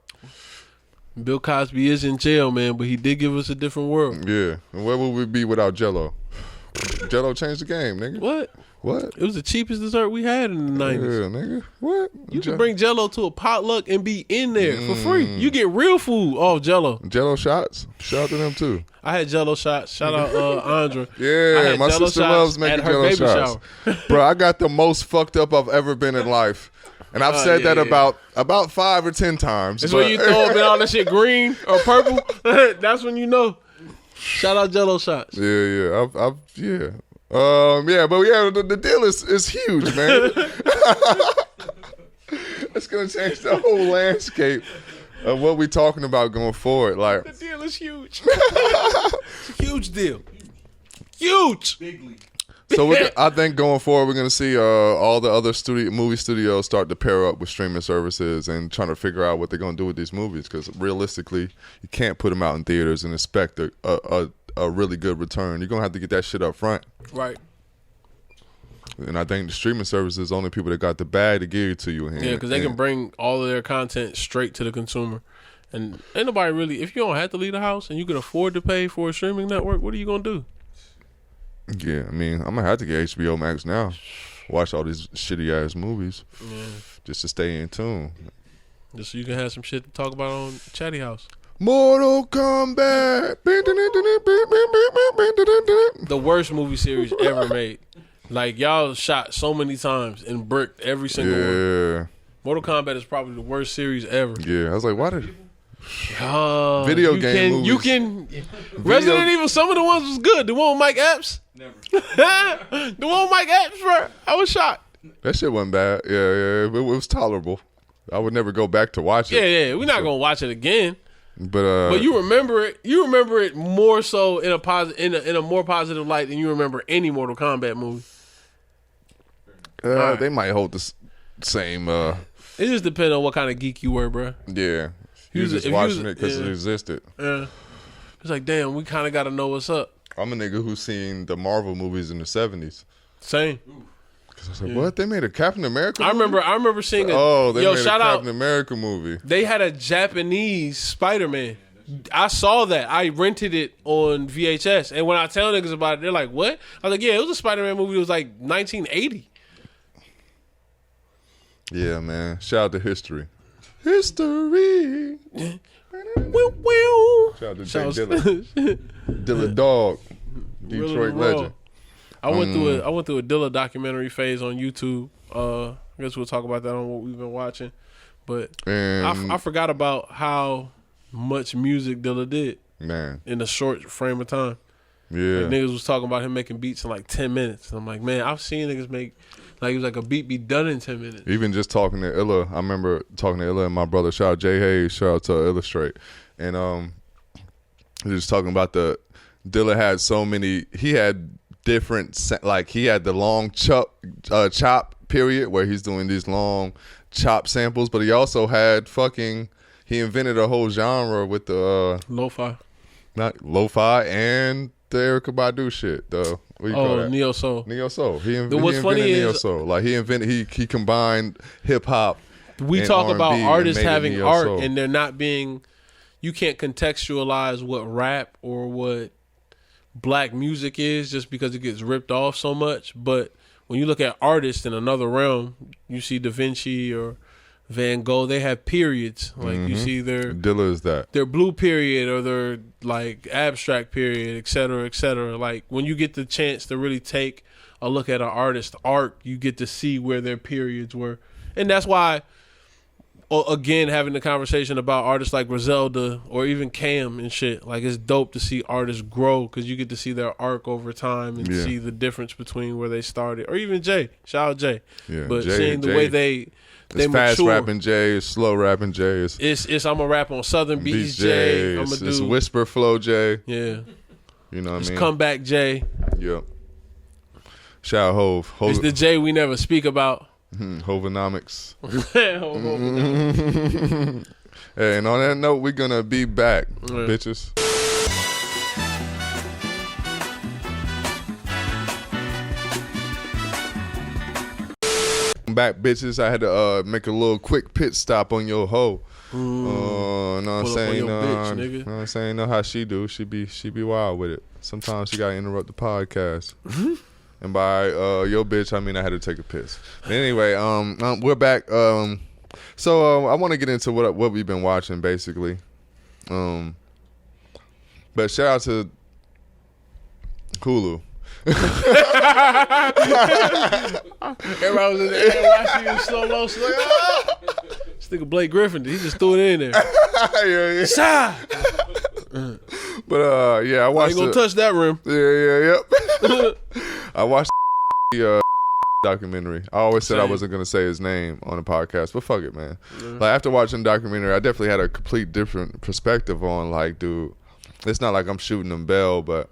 Bill Cosby is in jail, man, but he did give us a different world. Yeah. And where would we be without Jell-O? Jell-O changed the game, nigga. What? What? It was the cheapest dessert we had in the 90s. Yeah, nigga. What? You can bring Jell-O to a potluck and be in there for free. You get real food off Jell-O. Jell-O shots. Shout out to them too. I had Jell-O shots. Shout out Andra. Yeah, my sister loves making Jell-O shots. Bro, I got the most fucked up I've ever been in life. And I've said that about 5 or 10 times. It's when you throw up and all that shit green or purple. That's when you know. Shout out Jell-O shots. Yeah. The deal is huge, man. It's gonna change the whole landscape of what we're talking about going forward. Like, the deal is huge. It's a huge deal. Huge. Big league. So I think going forward, we're gonna see all the other movie studios start to pair up with streaming services and trying to figure out what they're gonna do with these movies. Because realistically, you can't put them out in theaters and expect a really good return. You're gonna have to get that shit up front. Right. And I think the streaming services are only people that got the bag to give it to you. Yeah, because they can bring all of their content straight to the consumer. And ain't nobody really, if you don't have to leave the house and you can afford to pay for a streaming network, what are you gonna do? Yeah, I mean, I'm gonna have to get HBO Max now. Watch all these shitty ass movies just to stay in tune. Just so you can have some shit to talk about on Chatty House. Mortal Kombat. The worst movie series ever made. Like, y'all shot so many times and bricked every single one. Mortal Kombat is probably the worst series ever. Yeah, I was like, why did video game movies? You can Resident Evil, some of the ones was good. The one with Mike Epps? Never. The one with Mike Epps, bro. I was shocked. That shit wasn't bad. Yeah. It was tolerable. I would never go back to watch it. Yeah. We're not gonna watch it again. But you remember it. You remember it more so in a more positive light than you remember any Mortal Kombat movie. They might hold the same. It just depends on what kind of geek you were, bro. Yeah, you was just watching it because it existed. Yeah, it's like, damn, we kind of got to know what's up. I'm a nigga who's seen the Marvel movies in the 70s. Same. Because I was like, what? They made a Captain America movie? I remember seeing they made a Captain America movie. They had a Japanese Spider-Man. I saw that. I rented it on VHS. And when I tell niggas about it, they're like, what? I was like, yeah, it was a Spider-Man movie. It was like 1980. Yeah, man. Shout out to history. History. Shout out to Jay Dilla. Dilla Dog. Detroit legend. I went through a Dilla documentary phase on YouTube. I guess we'll talk about that on what we've been watching. But I forgot about how much music Dilla did. Man. In a short frame of time. Yeah. Like, niggas was talking about him making beats in like 10 minutes. And I'm like, man, I've seen niggas make, like, it was like a beat be done in 10 minutes. Even just talking to Illa, I remember talking to Illa and my brother, shout out Jay Hayes, shout out to Illustrate. And just talking about Dilla had so many. He had different, like he had the long chop period where he's doing these long chop samples, but he also had he invented a whole genre with the lo-fi, not lo-fi, and the Erykah Badu shit. Neo soul. Neo soul. He invented Neo soul. Like he combined hip hop. We talk R&B about artists having art, soul. and they're not being. You can't contextualize what rap or what black music is just because it gets ripped off so much. But when you look at artists in another realm, you see Da Vinci or Van Gogh. They have periods. Like you see Dilla is that their blue period or their like abstract period, et cetera, et cetera. Like when you get the chance to really take a look at an artist's art, you get to see where their periods were, and that's why. Again, having the conversation about artists like Griselda or even Cam and shit, like it's dope to see artists grow because you get to see their arc over time and see the difference between where they started, or even Jay. Shout out Jay, but seeing the way they fast mature. rapping Jay, it's slow rapping Jay. It's I'm gonna rap on Southern beats Jay. I'm gonna do it's whisper flow Jay. Yeah, you know what I mean. Comeback Jay. Yep. Shout out Hov. It's the Jay we never speak about. HOVAnomics. Hey, and on that note, we're gonna be back, bitches. Back, bitches. I had to make a little quick pit stop on your hoe. Know what I'm saying? Know what I'm saying? Know how she do? She be wild with it. Sometimes she gotta interrupt the podcast. And by your bitch, I mean I had to take a piss. But anyway, we're back. So I want to get into what we've been watching, basically. But shout out to Hulu. Everybody was in the air watching you in slow motion. Like, ah! This nigga Blake Griffin, he just threw it in there. Yeah. But yeah, I watched. I ain't gonna touch that rim. Yep. I watched the documentary. I always said I wasn't gonna say his name on the podcast, but fuck it, man. Like after watching the documentary, I definitely had a complete different perspective on like, dude, it's not like I'm shooting him bell, but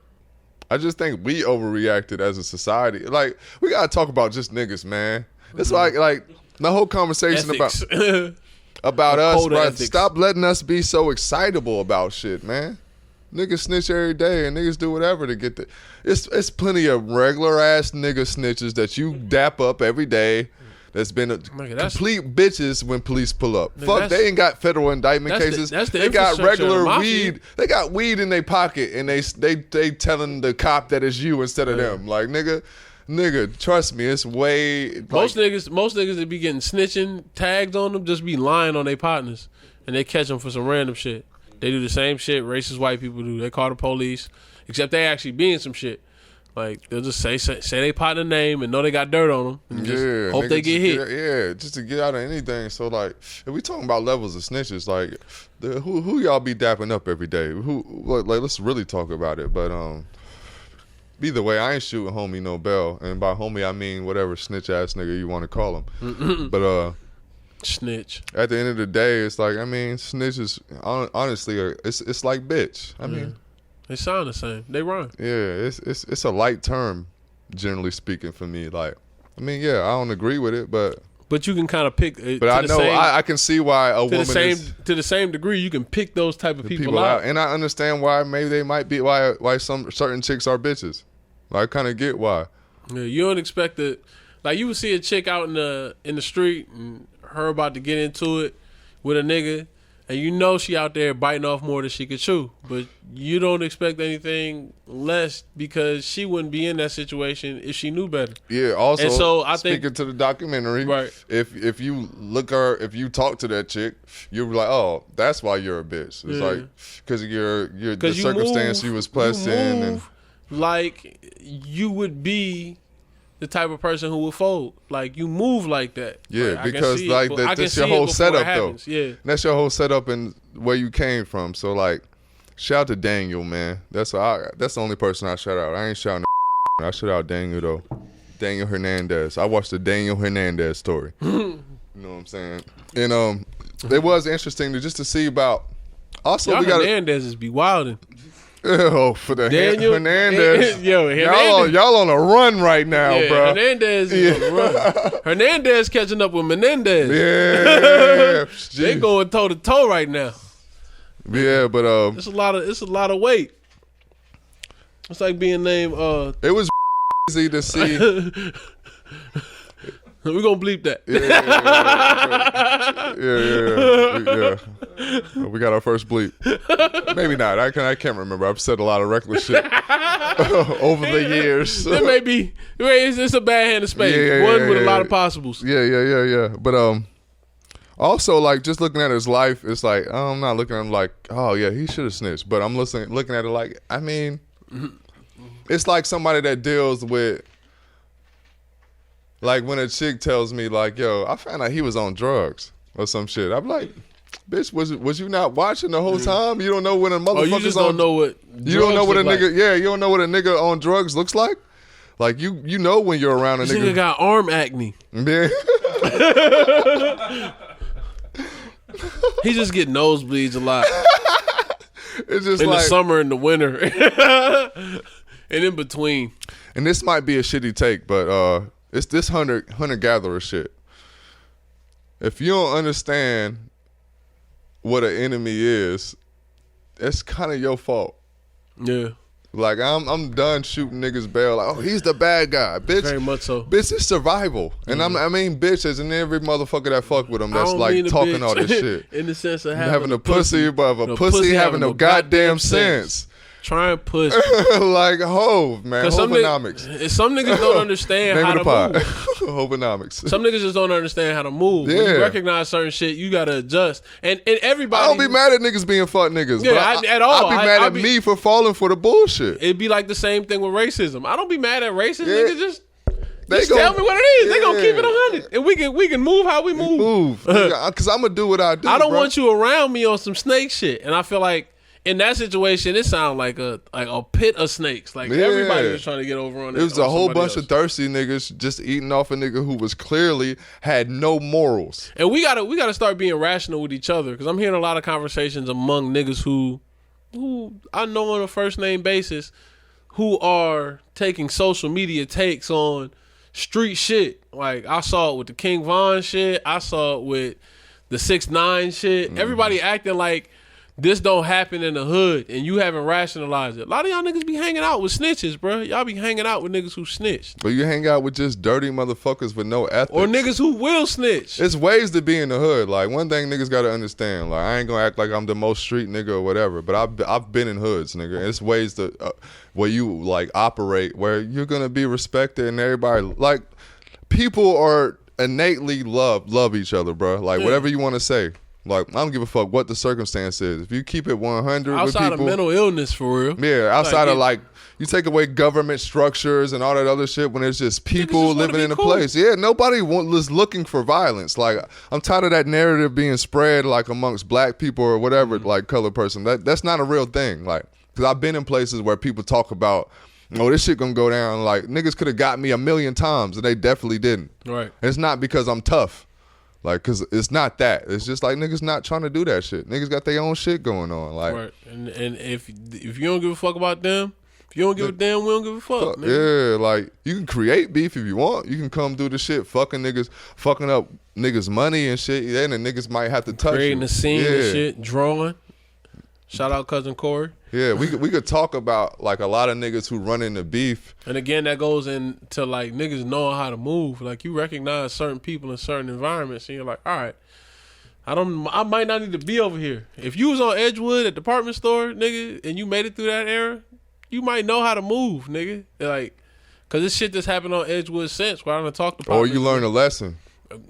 I just think we overreacted as a society. Like we gotta talk about just niggas, man. It's like the whole conversation about us, bro. Stop letting us be so excitable about shit, man. Niggas snitch every day and niggas do whatever to get the. It's plenty of regular ass nigga snitches that you dap up every day. That's been complete bitches when police pull up. Fuck, they ain't got federal indictment cases. They got regular weed. They got weed in their pocket and they telling the cop that it's you instead of them. Like nigga, trust me, it's way. Most niggas that be getting snitching tags on them just be lying on their partners and they catch them for some random shit. They do the same shit racist white people do. They call the police, except they actually be in some shit. Like they'll just say they partner name and know they got dirt on them, and just hope they get hit. Just to get out of anything. So like, if we talking about levels of snitches, like who y'all be dapping up every day? Let's really talk about it. But either way, I ain't shooting homie no bell, and by homie I mean whatever snitch ass nigga you want to call him. But snitch. At the end of the day, it's like, I mean, snitch is honestly, it's like bitch. I mean, they sound the same. They rhyme. Yeah, it's a light term, generally speaking, for me. Like, I mean, yeah, I don't agree with it, but you can kind of pick. But I know I can see why a woman to the same degree you can pick those type of people out, and I understand why maybe they might be why some certain chicks are bitches. I kind of get why. Yeah, you don't expect it. Like you would see a chick out in the street and her about to get into it with a nigga, and you know she out there biting off more than she could chew, but you don't expect anything less because she wouldn't be in that situation if she knew better. Yeah. Also, and so I speaking think to the documentary, right? If you if you talk to that chick, you're like, oh, that's why you're a bitch. It's like because you're the circumstance you was placed in, and like you would be the type of person who would fold. Like you move like that. Yeah, because like that's your whole setup though. Yeah, that's your whole setup and where you came from. So like, shout out to Daniel, man. That's the only person I shout out. I ain't shouting. I shout out Daniel though. Daniel Hernandez. I watched the Daniel Hernandez story. You know what I'm saying? And it was interesting to see about. Also, Hernandez is be wilding. Oh, for the Daniel Hernandez. Yo, Hernandez. Y'all on a run right now, bro. Hernandez is on the run. Hernandez catching up with Menendez. Yeah. They going toe to toe right now. Yeah, but it's a lot of weight. It's like being named it was easy to see. We're gonna bleep that. Yeah. We got our first bleep. Maybe not. I can't remember. I've said a lot of reckless shit over the years. It may be. It's a bad hand of spades. One with a lot of possibles. Yeah. But also, like, just looking at his life, it's like I'm not looking at him like, oh yeah, he should have snitched. But I'm looking at it like, I mean, it's like somebody that deals with. Like when a chick tells me like, yo, I found out he was on drugs or some shit. I'm like, bitch, was you not watching the whole time? You don't know when a motherfucker's you just don't know what you don't know what a nigga like. Yeah, you don't know what a nigga on drugs looks like? Like you know when you're around a this nigga. Nigga got arm acne. Yeah. He just get nosebleeds a lot. It's just in like the summer and the winter. And in between. And this might be a shitty take, but it's this hunter-gatherer shit. If you don't understand what an enemy is, it's kind of your fault. Yeah. Like, I'm done shooting niggas bail. Like, oh, he's the bad guy. Bitch. Very much so. Bitch, it's survival. And I mean bitch as in every motherfucker that fuck with him that's like talking all this shit. In the sense of having a pussy, but a pussy having no goddamn sense. Try and push. Like Hov, man. HOVAnomics. Some niggas don't understand how to move. HOVAnomics. Some niggas just don't understand how to move. Yeah. When you recognize certain shit, you gotta adjust. And everybody. I don't be mad at niggas being fuck niggas. Yeah, at all. I'll be mad at me for falling for the bullshit. It'd be like the same thing with racism. I don't be mad at racist niggas. Just tell me what it is. They gonna keep it 100, and we can move how we move. Because I'm gonna do what I do. I don't want you around me on some snake shit, and I feel like. In that situation, it sounded like a pit of snakes. Like everybody was trying to get over on it. It was a whole bunch of thirsty niggas just eating off a nigga who was clearly had no morals. And we gotta start being rational with each other, because I'm hearing a lot of conversations among niggas who I know on a first name basis who are taking social media takes on street shit. Like I saw it with the King Von shit. I saw it with the 6ix9ine shit. Mm-hmm. Everybody acting like this don't happen in the hood, and you haven't rationalized it. A lot of y'all niggas be hanging out with snitches, bro. Y'all be hanging out with niggas who snitch. But you hang out with just dirty motherfuckers with no ethics. Or niggas who will snitch. It's ways to be in the hood. Like, one thing niggas got to understand. Like, I ain't going to act like I'm the most street nigga or whatever, but I've been in hoods, nigga. And it's ways to where you, like, operate, where you're going to be respected and everybody, like, people are innately love each other, bro. Like, whatever you want to say. Like, I don't give a fuck what the circumstance is. If you keep it 100 outside with people, of mental illness, for real. Yeah, outside of like, you take away government structures and all that other shit when it's just people just living in a place. Yeah, nobody is looking for violence. Like, I'm tired of that narrative being spread like amongst black people or whatever, like colored person. That's not a real thing. Like, because I've been in places where people talk about, oh, this shit gonna go down. Like, niggas could have got me 1,000,000 times and they definitely didn't. Right. And it's not because I'm tough. Like, cause it's not that. It's just like niggas not trying to do that shit. Niggas got their own shit going on. Like, right. And if you don't give a fuck about them, if you don't give a damn, we don't give a fuck. Yeah, like, you can create beef if you want. You can come through the shit, fucking up niggas' money and shit. Then the niggas might have to touch creating you. a scene and shit, drawing. Shout out cousin Corey. Yeah, we could talk about like a lot of niggas who run into beef. And again, that goes into like niggas knowing how to move. Like, you recognize certain people in certain environments, and you're like, all right, I might not need to be over here. If you was on Edgewood at department store, nigga, and you made it through that era, you might know how to move, nigga. Like, cause this shit that's happened on Edgewood since where I done talked about. Or you learn a lesson.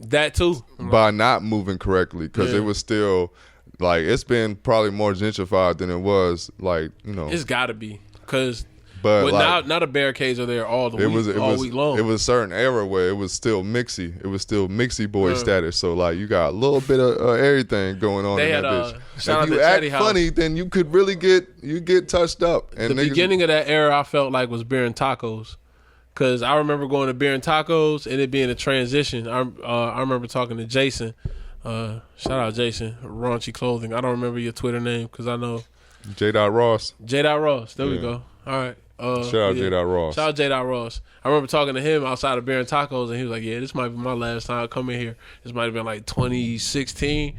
That too. By not moving correctly, because it was still. Like, it's been probably more gentrified than it was, like, you know. It's got to be. Because like, now the barricades are there all week long. It was a certain era where it was still mixy. It was still mixy boy status. So, like, you got a little bit of everything going on in that bitch. If you act funny, then you could really get touched up. And the beginning of that era, I felt like, was beer and tacos. Because I remember going to beer and tacos and it being a transition. I remember talking to Jason. Shout out Jason, Raunchy Clothing. I don't remember your Twitter name because I know J. Ross. J. Ross. There we go. All right. Shout out J. Ross. Shout out J. Ross. I remember talking to him outside of Baron Tacos, and he was like, "Yeah, this might be my last time coming here. This might have been like 2016."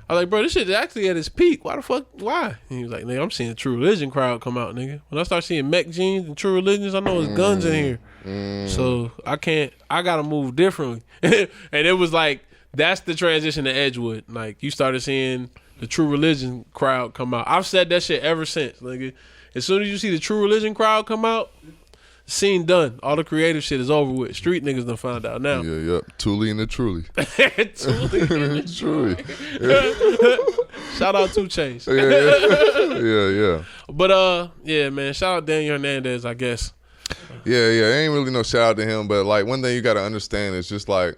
I was like, "Bro, this shit is actually at its peak. Why the fuck? Why?" And he was like, "Nigga, I'm seeing the True Religion crowd come out, nigga. When I start seeing mech jeans and True Religions, I know there's guns in here. So I gotta move differently." And it was like, that's the transition to Edgewood. Like, you started seeing the True Religion crowd come out. I've said that shit ever since, nigga. As soon as you see the True Religion crowd come out, scene done. All the creative shit is over with. Street niggas done found out now. Yeah. Toolie and the Truly. Toolie and the Truly. Shout out 2 Chainz. Yeah. But yeah, man. Shout out Daniel Hernandez, I guess. Yeah. Ain't really no shout out to him, but like one thing you gotta understand is just like,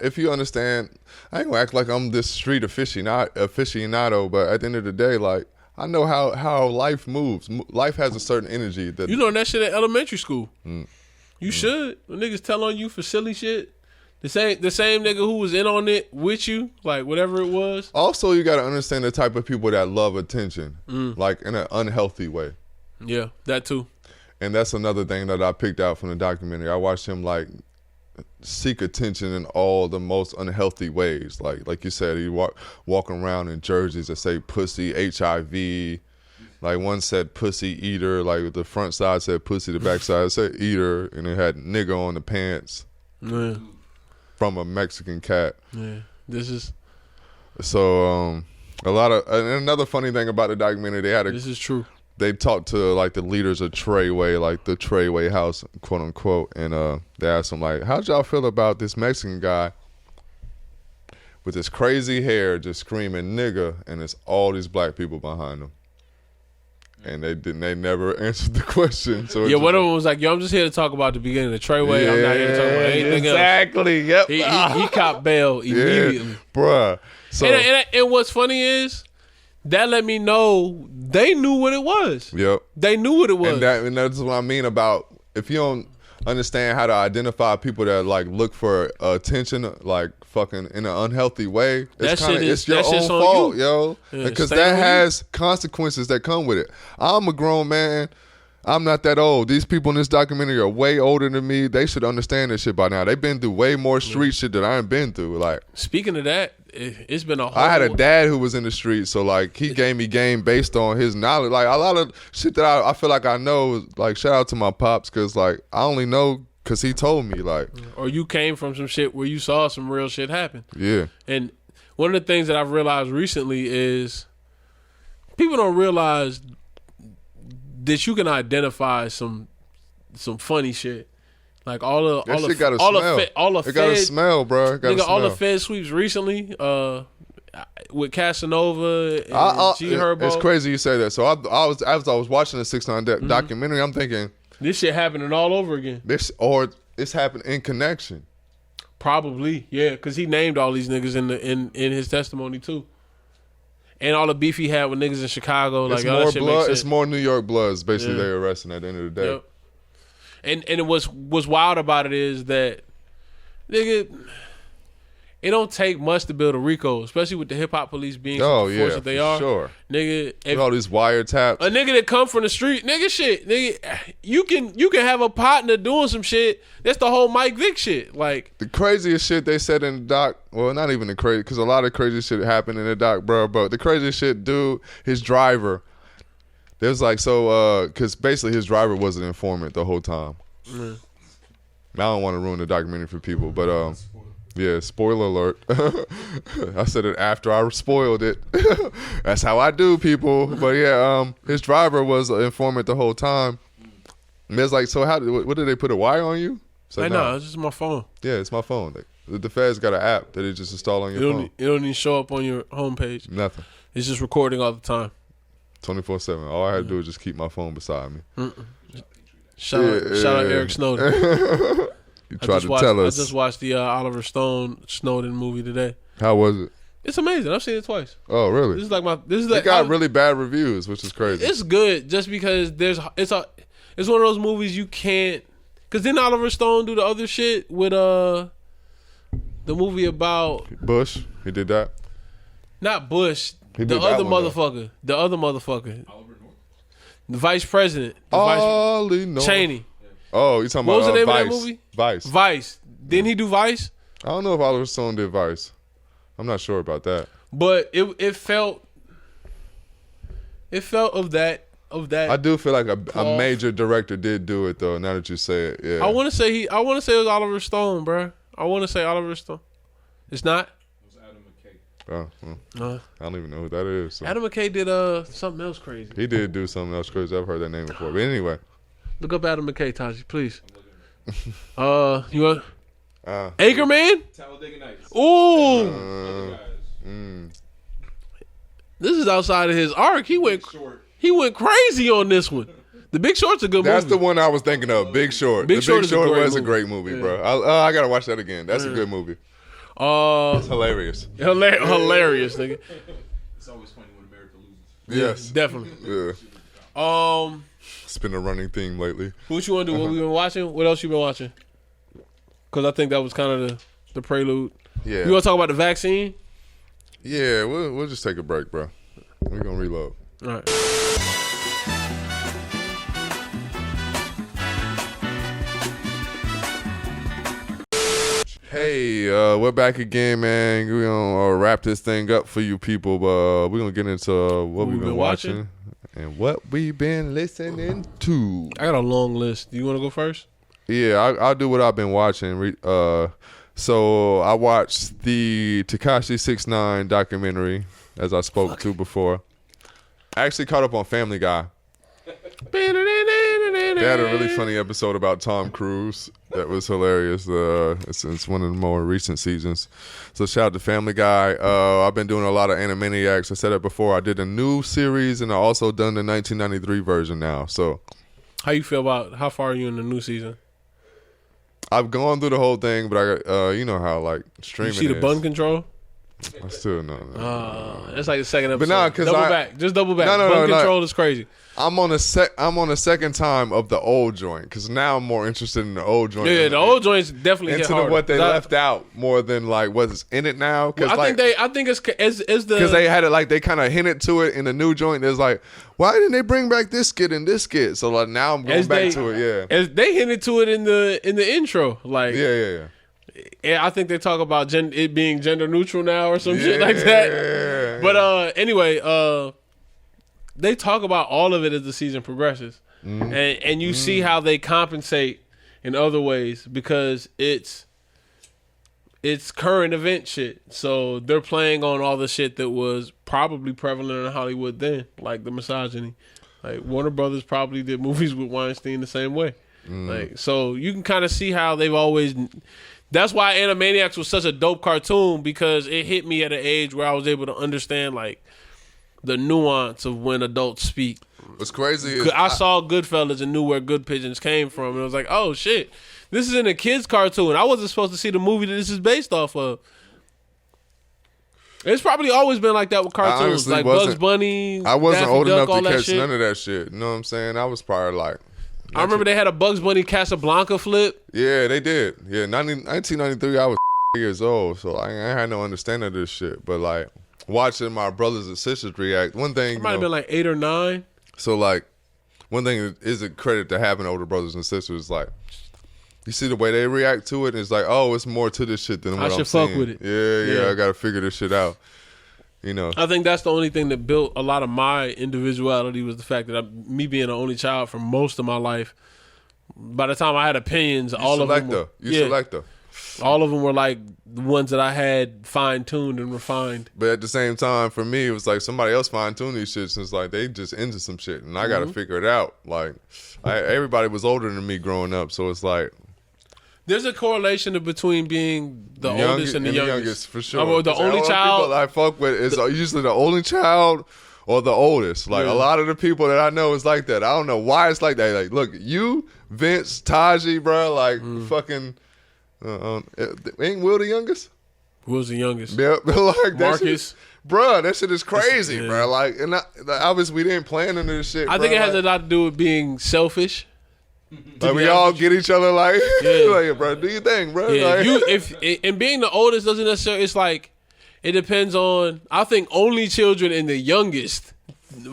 if you understand, I ain't gonna act like I'm this street aficionado, but at the end of the day, like, I know how life moves. Life has a certain energy that you learned that shit at elementary school. You should. When niggas tell on you for silly shit, the same nigga who was in on it with you, like whatever it was. Also, you got to understand the type of people that love attention, like in an unhealthy way. Yeah, that too. And that's another thing that I picked out from the documentary. I watched him like seek attention in all the most unhealthy ways. Like you said, he walking around in jerseys that say pussy, HIV. Like one said pussy eater, like the front side said pussy, the back side said eater, and it had nigga on the pants from a Mexican cat. Yeah, this is... So a lot of... And another funny thing about the documentary, this is true. They talked to like the leaders of Treyway, like the Treyway House, quote unquote, and they asked them like, "How'd y'all feel about this Mexican guy with his crazy hair just screaming nigga, and it's all these black people behind him?" And they never answered the question. So yeah, one of them was like, "Yo, I'm just here to talk about the beginning of Treyway. I'm not here to talk about anything else." Exactly. Yep. He copped bail immediately, bruh. So and what's funny is, that let me know they knew what it was. Yep. They knew what it was. And that's what I mean about, if you don't understand how to identify people that like look for attention, like fucking in an unhealthy way, it's your own fault, yo. Because that has consequences that come with it. I'm a grown man. I'm not that old. These people in this documentary are way older than me. They should understand this shit by now. They've been through way more street shit than I ain't been through. Like, speaking of that, it's been a whole... I had a dad who was in the street, so like he gave me game based on his knowledge. Like a lot of shit that I feel like I know. Like, shout out to my pops, because like I only know because he told me. Like, or you came from some shit where you saw some real shit happen. Yeah. And one of the things that I've realized recently is people don't realize that you can identify some funny shit, like all the smell, bro. The Fed sweeps recently, with Casanova and G Herbo. It's crazy you say that. So I was watching the 6ix9ine documentary, I'm thinking this shit happening all over again. It's happened in connection. Probably, yeah, because he named all these niggas in his testimony too. And all the beef he had with niggas in Chicago, like, all that shit makes sense. It's more New York Bloods, basically. They're arresting at the end of the day. Yep. And what's wild about it is that, nigga, it don't take much to build a RICO, especially with the hip hop police being the force that they are. Sure. Nigga, if all these wiretaps. A nigga that come from the street, nigga, you can have a partner doing some shit. That's the whole Mike Vick shit. Like, the craziest shit they said in the doc, well, not even the crazy, because a lot of crazy shit happened in the doc, bro. But the craziest shit, dude, his driver, there's like, because basically his driver was an informant the whole time. I don't want to ruin the documentary for people, but yeah, spoiler alert. I said it after I spoiled it. That's how I do, people. But yeah, his driver was an informant the whole time. And it's like, so what did they put a wire on you? Like, no, it's just my phone. Yeah, it's my phone. The Fed's got an app that it just install on your phone. It don't even show up on your homepage. Nothing. It's just recording all the time. 24/7. All I had to do was just keep my phone beside me. Shout out Eric Snowden. You tried to tell us. I just watched the Oliver Stone Snowden movie today. How was it? It's amazing. I've seen it twice. Oh, really? It got really bad reviews, which is crazy. It's good just because it's one of those movies you can't, because didn't Oliver Stone do the other shit with the movie about Bush? He did that. Not Bush. The other motherfucker. Oliver North. The vice president. Cheney. Oh, you talking about what was the name Vice. of that movie? Vice. Didn't he do Vice? I don't know if Oliver Stone did Vice. I'm not sure about that. But it felt of that. I do feel like a major director did do it though. Now that you say it, yeah. I want to say it was Oliver Stone, bro. I want to say Oliver Stone. It's not. It was Adam McKay. Oh, well, I don't even know who that is. So. Adam McKay did something else crazy. He did do something else crazy. I've heard that name before. But anyway, look up Adam McKay, Taji, please. You want Anchorman? Talladega Nights. Ooh. This is outside of his arc. He went crazy on this one. The Big Short's a good movie. That's the one I was thinking of. Big Short. Big Short was a great movie, bro. I gotta watch that again. That's a good movie. It's hilarious. Hilarious, nigga. It's always funny when America loses. Yes, definitely. Yeah. It's been a running theme lately. What you want to do? What we been watching? What else you been watching? Because I think that was kind of the prelude. Yeah. You want to talk about the vaccine? Yeah, we'll just take a break, bro. We're gonna reload. All right. Hey, we're back again, man. We're gonna wrap this thing up for you people. We're gonna get into what we've been watching and what we've been listening to. I got a long list. Do you want to go first? Yeah, I'll do what I've been watching. So I watched the Tekashi 6ix9ine documentary, as I spoke to before. I actually caught up on Family Guy. They had a really funny episode about Tom Cruise that was hilarious. It's one of the more recent seasons. So shout out to Family Guy. I've been doing a lot of Animaniacs. I said it before. I did a new series, and I also done the 1993 version now. So how you feel about how far are you in the new season? I've gone through the whole thing, but you know how like streaming. You see the button control? I still know. That's like the second episode. But nah, because double back. Button control is crazy. I'm on a second time of the old joint because now I'm more interested in the old joint. Yeah, the old joint's definitely hit harder. What they left out more than like what's in it now. Well, I think it's the because they had it like they kind of hinted to it in the new joint. There's like, why didn't they bring back this skit and this skit? So like now I'm going back to it. Yeah, as they hinted to it in the intro. Like yeah. And I think they talk about it being gender neutral now or some shit like that. But anyway, they talk about all of it as the season progresses, and you see how they compensate in other ways because it's current event shit. So they're playing on all the shit that was probably prevalent in Hollywood then, like the misogyny. Like Warner Brothers probably did movies with Weinstein the same way. Like so you can kind of see how they've always. That's why Animaniacs was such a dope cartoon because it hit me at an age where I was able to understand like the nuance of when adults speak. What's crazy is I saw Goodfellas and knew where Good Pigeons came from, and I was like, oh shit, this is in a kid's cartoon. I wasn't supposed to see the movie that this is based off of. It's probably always been like that with cartoons, like Bugs Bunny. I wasn't Daffy old Duck, enough to catch shit. none of that shit. You know what I'm saying? I was probably like. I remember they had a Bugs Bunny Casablanca flip. Yeah, they did. Yeah, 1993, I was years old, so I had no understanding of this shit. But like watching my brothers and sisters react, one thing I might have been like 8 or 9. So like, one thing is a credit to having older brothers and sisters. Like, you see the way they react to it, and it's like, oh, it's more to this shit than what I'm seeing. I should fuck with it. Yeah, I gotta figure this shit out. You know, I think that's the only thing that built a lot of my individuality was the fact that me being an only child for most of my life. By the time I had opinions, all of them were like the ones that I had fine-tuned and refined. But at the same time, for me, it was like somebody else fine-tuned these shits. It's like they just into some shit, and I got to figure it out. Like, everybody was older than me growing up, so it's like there's a correlation between being the oldest and the youngest. For sure. The only child people I fuck with is usually the only child or the oldest. Like a lot of the people that I know is like that. I don't know why it's like that. Like, look, you, Vince, Taji, bro, like fucking. Ain't Will the youngest? Will's the youngest. Yeah, like Marcus. That shit is crazy, bro. Like, and obviously we didn't plan into this shit. I think it has a lot to do with being selfish. Like we all get each other like, like, bro, do your thing, bro. Yeah, like, if being the oldest doesn't necessarily. It's like It depends on. I think only children and the youngest,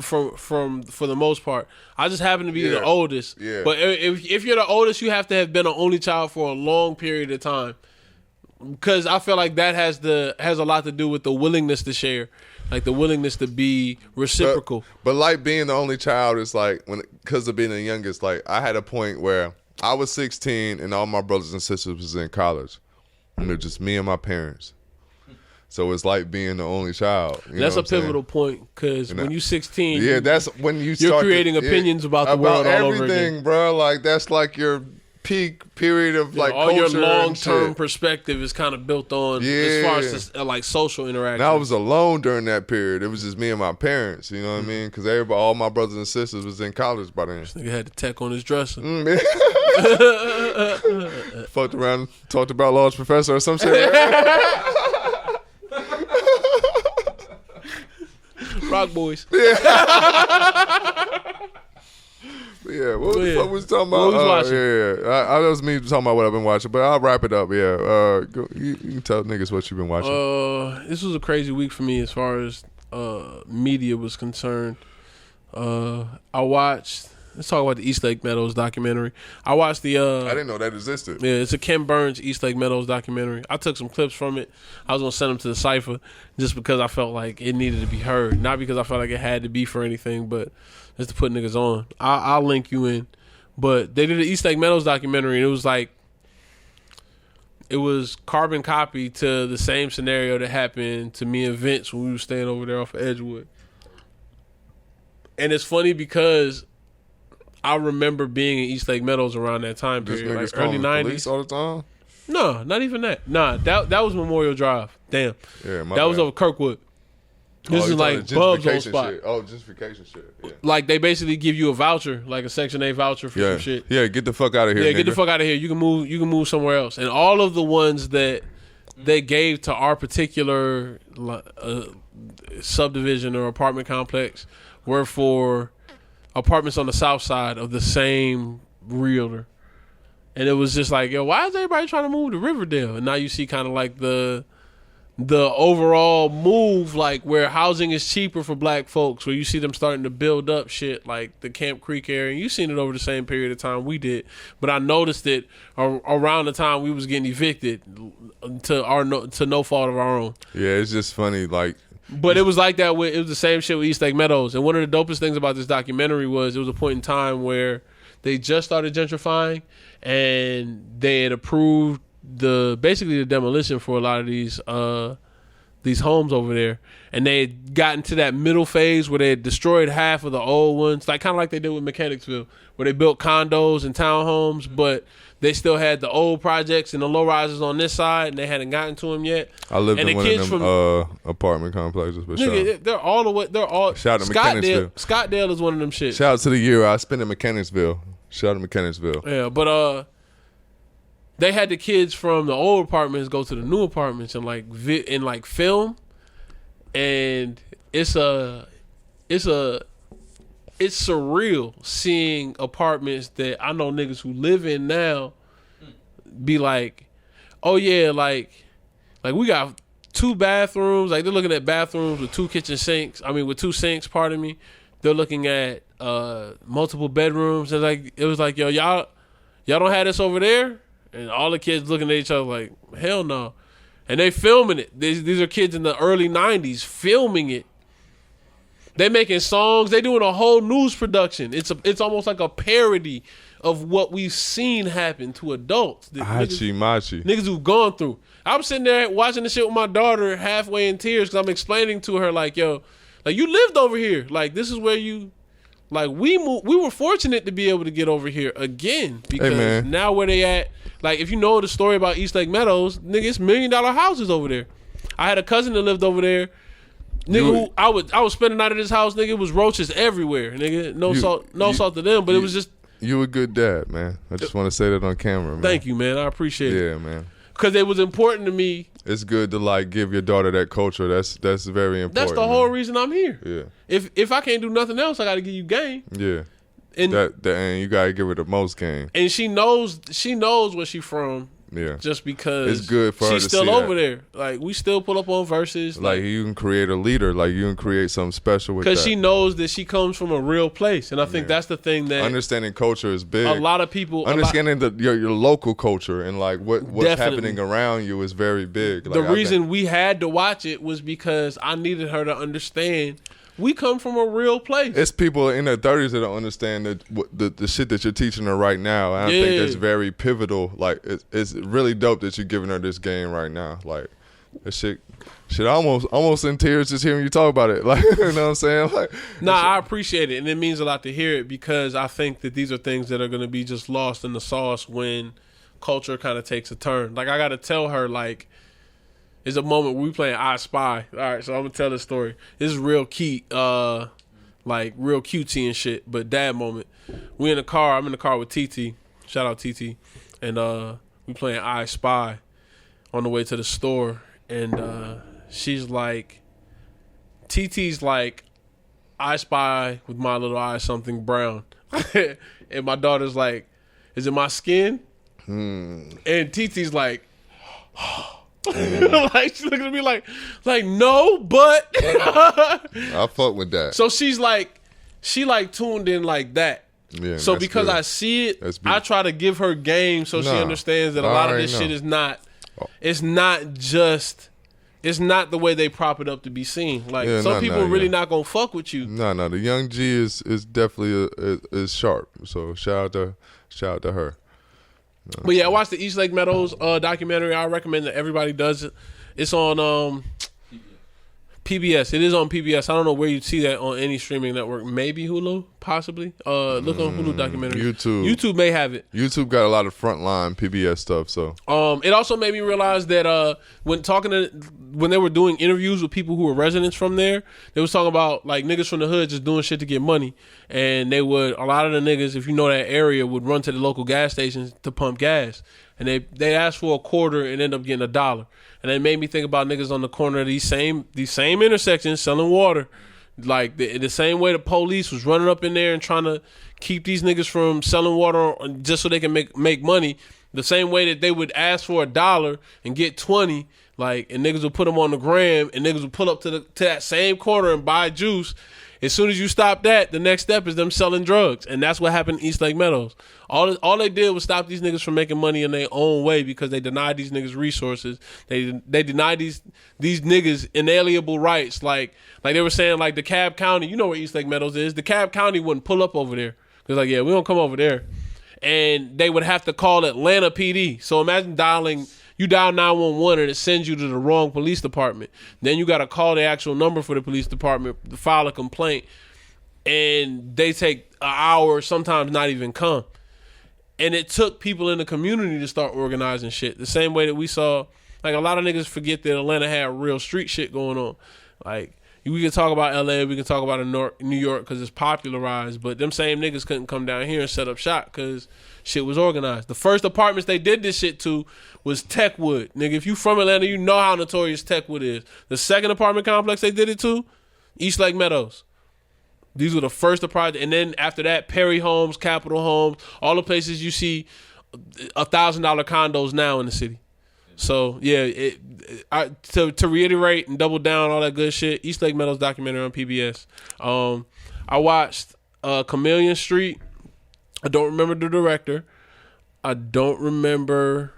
for the most part. I just happen to be the oldest. Yeah. But if you're the oldest, you have to have been an only child for a long period of time. Because I feel like that has a lot to do with the willingness to share, like the willingness to be reciprocal. But like being the only child is like because of being the youngest. Like I had a point where I was 16 and all my brothers and sisters was in college, and it was just me and my parents. So it's like being the only child. That's a pivotal point because when you're 16, that's when you're creating opinions about the world all over again. Everything, bro. Like that's like your peak period of like all culture your long-term perspective is kind of built on as far as like social interaction. And I was alone during that period. It was just me and my parents. You know what I mean? Because all my brothers and sisters was in college by then. This nigga had the tech on his dresser. Fucked around, talked about Law's professor or some shit. Rock boys. Yeah. Yeah, what the fuck was talking about? What was watching? I was me talking about what I've been watching, but I'll wrap it up. Yeah, you can tell niggas what you've been watching. This was a crazy week for me as far as media was concerned. I watched. Let's talk about the East Lake Meadows documentary. I watched the. I didn't know that existed. Yeah, it's a Ken Burns East Lake Meadows documentary. I took some clips from it. I was gonna send them to the Cypher just because I felt like it needed to be heard, not because I felt like it had to be for anything, but just to put niggas on. I'll link you in. But they did the East Lake Meadows documentary, and it was carbon copy to the same scenario that happened to me and Vince when we were staying over there off of Edgewood. And it's funny because I remember being in East Lake Meadows around that time period, like early 90s. Police all the time? No, not even that. Nah, that was Memorial Drive. Damn. Yeah, that was over Kirkwood. This is like Bub's old spot. Shit. Oh, gentrification shit. Yeah. Like they basically give you a voucher, like a Section 8 voucher for some shit. Yeah, get the fuck out of here. Yeah, get the fuck out of here. You can move somewhere else. And all of the ones that they gave to our particular subdivision or apartment complex were for apartments on the south side of the same realtor. And it was just like, yo, why is everybody trying to move to Riverdale? And now you see kind of like the overall move, like where housing is cheaper for black folks, where you see them starting to build up shit like the Camp Creek area. And you seen it over the same period of time we did. But I noticed it around the time we was getting evicted to no fault of our own. Yeah, it's just funny, like. But it was like that. It was the same shit with East Lake Meadows. And one of the dopest things about this documentary was it was a point in time where they just started gentrifying and they had approved basically the demolition for a lot of these homes over there. And they had gotten to that middle phase where they had destroyed half of the old ones, like kind of like they did with Mechanicsville, where they built condos and townhomes, but they still had the old projects and the low rises on this side, and they hadn't gotten to them yet. I lived in one of them apartment complexes. But nigga, they're all the way. They're all. Shout out to Mechanicsville. Scottsdale is one of them shit. Shout out to the year I spent in Mechanicsville. Shout out to Mechanicsville. Yeah, but they had the kids from the old apartments go to the new apartments and like film, and it's surreal seeing apartments that I know niggas who live in now be like, oh yeah, like we got 2 bathrooms. Like they're looking at bathrooms with 2 kitchen sinks. I mean, with 2 sinks. Pardon me. They're looking at multiple bedrooms. And like it was like, yo, y'all don't have this over there. And all the kids looking at each other like, hell no. And they filming it. These are kids in the early 90s filming it. They making songs. They doing a whole news production. It's almost like a parody of what we've seen happen to adults. Niggas who've gone through. I'm sitting there watching the shit with my daughter halfway in tears because I'm explaining to her like, yo, like you lived over here. Like this is where you, like we were fortunate to be able to get over here again because now where they at, like if you know the story about East Lake Meadows, nigga, it's $1 million houses over there. I had a cousin that lived over there. Nigga, I was spending the night at his house. Nigga, it was roaches everywhere. Nigga, no salt to them, but it was just. You a good dad, man. I just want to say that on camera, man. Thank you, man. I appreciate it. Yeah, man. Because it was important to me. It's good to like give your daughter that culture. That's very important. That's the whole reason I'm here. Yeah. If I can't do nothing else, I got to give you game. Yeah. And you gotta give her the most game. And she knows where she from. Yeah. Just because it's good for her she's to still see over that. there. Like, we still pull up on verses. Like you can create a leader. Like you can create something special with that. Because she knows that she comes from a real place. And I think that's the thing that... Understanding culture is big. A lot of people... Understanding your local culture and like what's happening around you is very big. Like, the reason we had to watch it was because I needed her to understand... We come from a real place. It's people in their 30s that don't understand the shit that you're teaching her right now. And I think that's very pivotal. Like, it's really dope that you're giving her this game right now. Like, that shit almost in tears just hearing you talk about it. Like, you know what I'm saying? Like, I appreciate it. And it means a lot to hear it because I think that these are things that are going to be just lost in the sauce when culture kind of takes a turn. Like, I got to tell her, like, it's a moment where we playing I Spy. All right, so I'm going to tell this story. This is real cute, like real cutesy and shit, but dad moment. We in the car. I'm in the car with TT. Shout out TT. And we playing I Spy on the way to the store. And she's like, TT's like, I spy with my little eye something brown. And my daughter's like, is it my skin? And TT's like, like she looking at me like no, but I fuck with that. So she tuned in like that. Yeah, so because good. I see it, I try to give her game so she understands that a lot of this shit is not. It's not just. It's not the way they prop it up to be seen. Like some people really not gonna fuck with you. No. The young G is definitely is sharp. So shout out to her. No, but yeah, I watched the East Lake Meadows documentary. I recommend that everybody does it. It's on PBS. It is on PBS. I don't know where you'd see that on any streaming network. Maybe Hulu, possibly. Look on Hulu documentary. YouTube may have it. YouTube got a lot of frontline PBS stuff. So it also made me realize that when they were doing interviews with people who were residents from there, they was talking about like niggas from the hood just doing shit to get money, and a lot of the niggas, if you know that area, would run to the local gas stations to pump gas, and they asked for a quarter and end up getting $1. And it made me think about niggas on the corner of these same intersections selling water. Like the same way the police was running up in there and trying to keep these niggas from selling water just so they can make money. The same way that they would ask for $1 and get 20, like, and niggas would put them on the gram and niggas would pull up to that same corner and buy juice. As soon as you stop that, the next step is them selling drugs. And that's what happened in East Lake Meadows. All they did was stop these niggas from making money in their own way because they denied these niggas resources. They denied these niggas inalienable rights. Like they were saying, like DeKalb County, you know where East Lake Meadows is. DeKalb County wouldn't pull up over there. Because like, yeah, we don't come over there. And they would have to call Atlanta PD. So imagine you dial 911 and it sends you to the wrong police department. Then you got to call the actual number for the police department to file a complaint. And they take an hour, sometimes not even come. And it took people in the community to start organizing shit. The same way that we saw, like a lot of niggas forget that Atlanta had real street shit going on. Like we can talk about LA, we can talk about New York because it's popularized, but them same niggas couldn't come down here and set up shop because shit was organized. The first apartments they did this shit to was Techwood. Nigga, if you from Atlanta, you know how notorious Techwood is. The second apartment complex they did it to, East Lake Meadows. These were the first apartments. And then after that, Perry Homes, Capitol Homes, all the places you see $1,000 condos now in the city. So, yeah, to reiterate and double down all that good shit, East Lake Meadows documentary on PBS. I watched Chameleon Street. I don't remember the director. I don't remember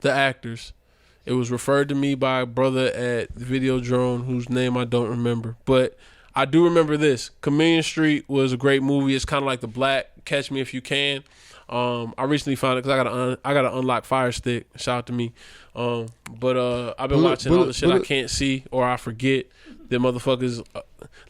the actors. It was referred to me by a brother at Videodrome whose name I don't remember. But I do remember this. Chameleon Street was a great movie. It's kind of like the Black Catch Me If You Can. I recently found it because I got an unlocked Fire Stick. Shout out to me. But I've been watching all the shit I can't see or I forget. That motherfuckers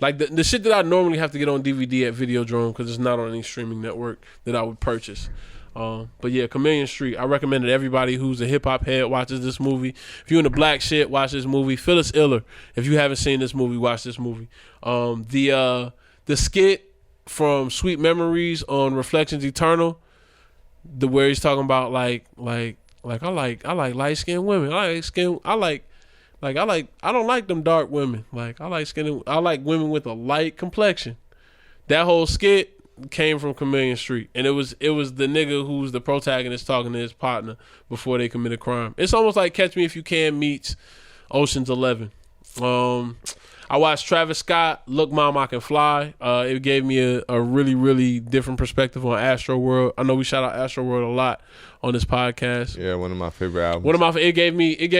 like the shit that I normally have to get on DVD at Videodrome because it's not on any streaming network that I would purchase. But yeah, Chameleon Street. I recommend that everybody who's a hip hop head watches this movie. If you're into black shit, watch this movie. Phyllis Iller. If you haven't seen this movie, watch this movie. The skit from Sweet Memories on Reflections Eternal, where he's talking about like I like light skinned women. I don't like them dark women. Like I like women with a light complexion. That whole skit, came from Chameleon Street, and it was the nigga who was the protagonist talking to his partner before they commit a crime. It's almost like Catch Me If You Can meets Ocean's 11. I watched Travis Scott, Look Mom, I Can Fly. It gave me a really, really different perspective on Astroworld. I know we shout out Astroworld a lot on this podcast. Yeah, one of my favorite albums. It gave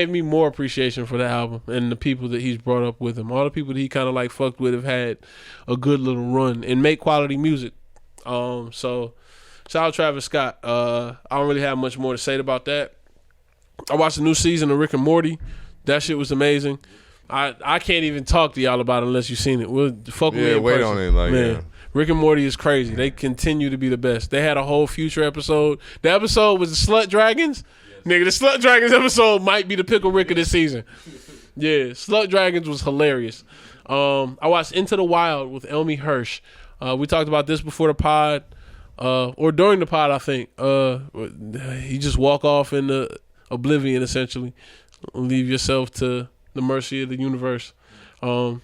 me more appreciation for that album and the people that he's brought up with him. All the people that he kind of like fucked with have had a good little run and make quality music. So shout out Travis Scott. I don't really have much more to say about that. I watched the new season of Rick and Morty. That shit was amazing. I can't even talk to y'all about it unless you've seen it. We'll fuck with me in wait person. on it, like, man. yeah. Rick and Morty is crazy. They continue to be the best. They had a whole future episode. The episode was the Slut Dragons. Yes. Nigga, the Slut Dragons episode might be the Pickle Rick of this season. Yeah, Slut Dragons was hilarious. I watched Into the Wild with Elmy Hirsch. We talked about this before the pod, or during the pod, I think. You just walk off into oblivion, essentially. Leave yourself to the mercy of the universe. I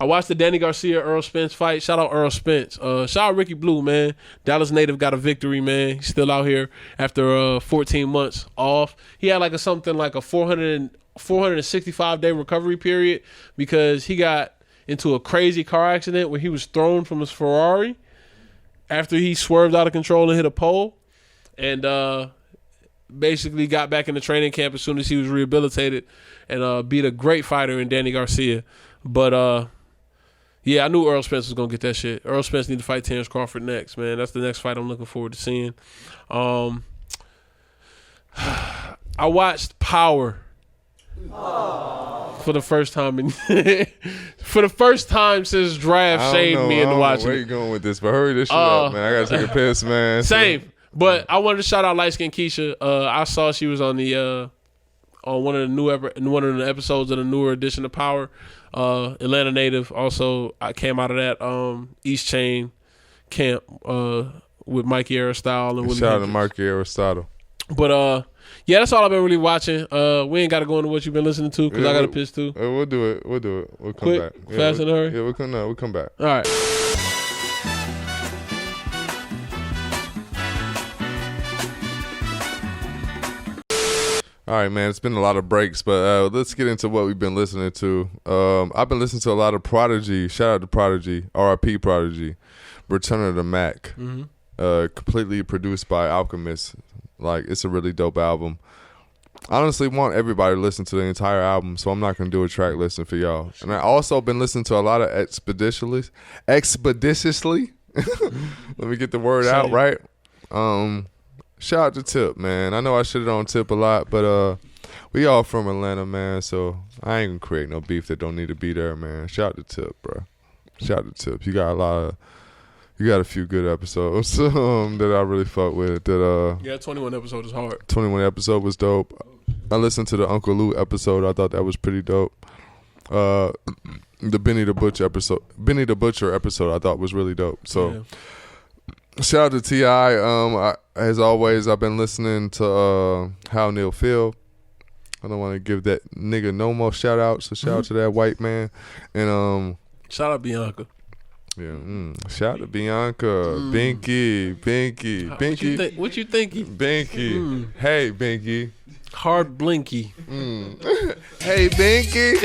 watched the Danny Garcia Earl Spence fight. Shout out Earl Spence. Shout out Ricky Blue, man. Dallas native got a victory, man. He's still out here after 14 months off. He had like a 465-day recovery period because he got into a crazy car accident where he was thrown from his Ferrari after he swerved out of control and hit a pole, and basically got back in the training camp as soon as he was rehabilitated, and beat a great fighter in Danny Garcia. But yeah, I knew Earl Spence was gonna get that shit. Earl Spence need to fight Terrence Crawford next, man. That's the next fight I'm looking forward to seeing. I watched Power for the first time since Draft shamed me into watching. Where you going with this? But hurry this shit up, man. I gotta take a piss, man. Same. But I wanted to shout out Light Skin Keisha. I saw she was on the on one of the episodes of the newer edition of Power. Atlanta native. Also, I came out of that East Chain camp with Mikey Aristotle and Willie shout out to Hendricks. Mikey Aristotle. But yeah, that's all I've been really watching. We ain't got to go into what you've been listening to because I got to piss too. We'll do it. We'll come quick, back. Fast in a hurry. Yeah, we'll come back. All right. All right, man. It's been a lot of breaks, but let's get into what we've been listening to. I've been listening to a lot of Prodigy. Shout out to Prodigy, R.I.P. Prodigy, Return of the Mac. Mm-hmm. Completely produced by Alchemist. Like, it's a really dope album. I honestly want everybody to listen to the entire album, so I'm not going to do a track listing for y'all. And I also been listening to a lot of expeditiously. Let me get the word out right. Shout out to Tip, man. I know I shitted on Tip a lot, but we all from Atlanta, man, so I ain't going to create no beef that don't need to be there, man. Shout out to Tip, bro. Shout out to Tip. You got a few good episodes that I really fuck with. Yeah, 21 episode is hard. 21 episode was dope. I listened to the Uncle Lou episode. I thought that was pretty dope. The Benny the Butcher episode I thought was really dope. So yeah. Shout out to T.I. As always, I've been listening to How Neil Feel. I don't want to give that nigga no more shout outs, so shout out to that white man. And shout out Bianca. Yeah, shout out to Bianca, Binky. What you thinking? Binky. Hey, Binky. Hard Blinky. Hey, Binky.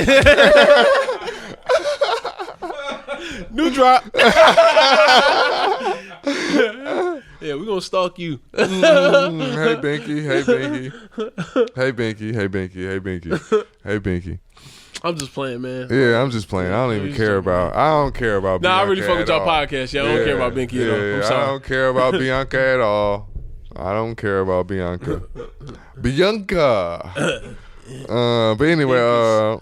New drop. Yeah, we're gonna stalk you. Hey, Binky. Hey, Binky. I'm just playing, man. Yeah, I'm just playing. I don't even care about. I don't care about. Nah, Bianca I really fuck with y'all all. podcast. Yeah, I don't care about Binky at all. I'm sorry. I don't care about Bianca at all. I don't care about Bianca. But anyway,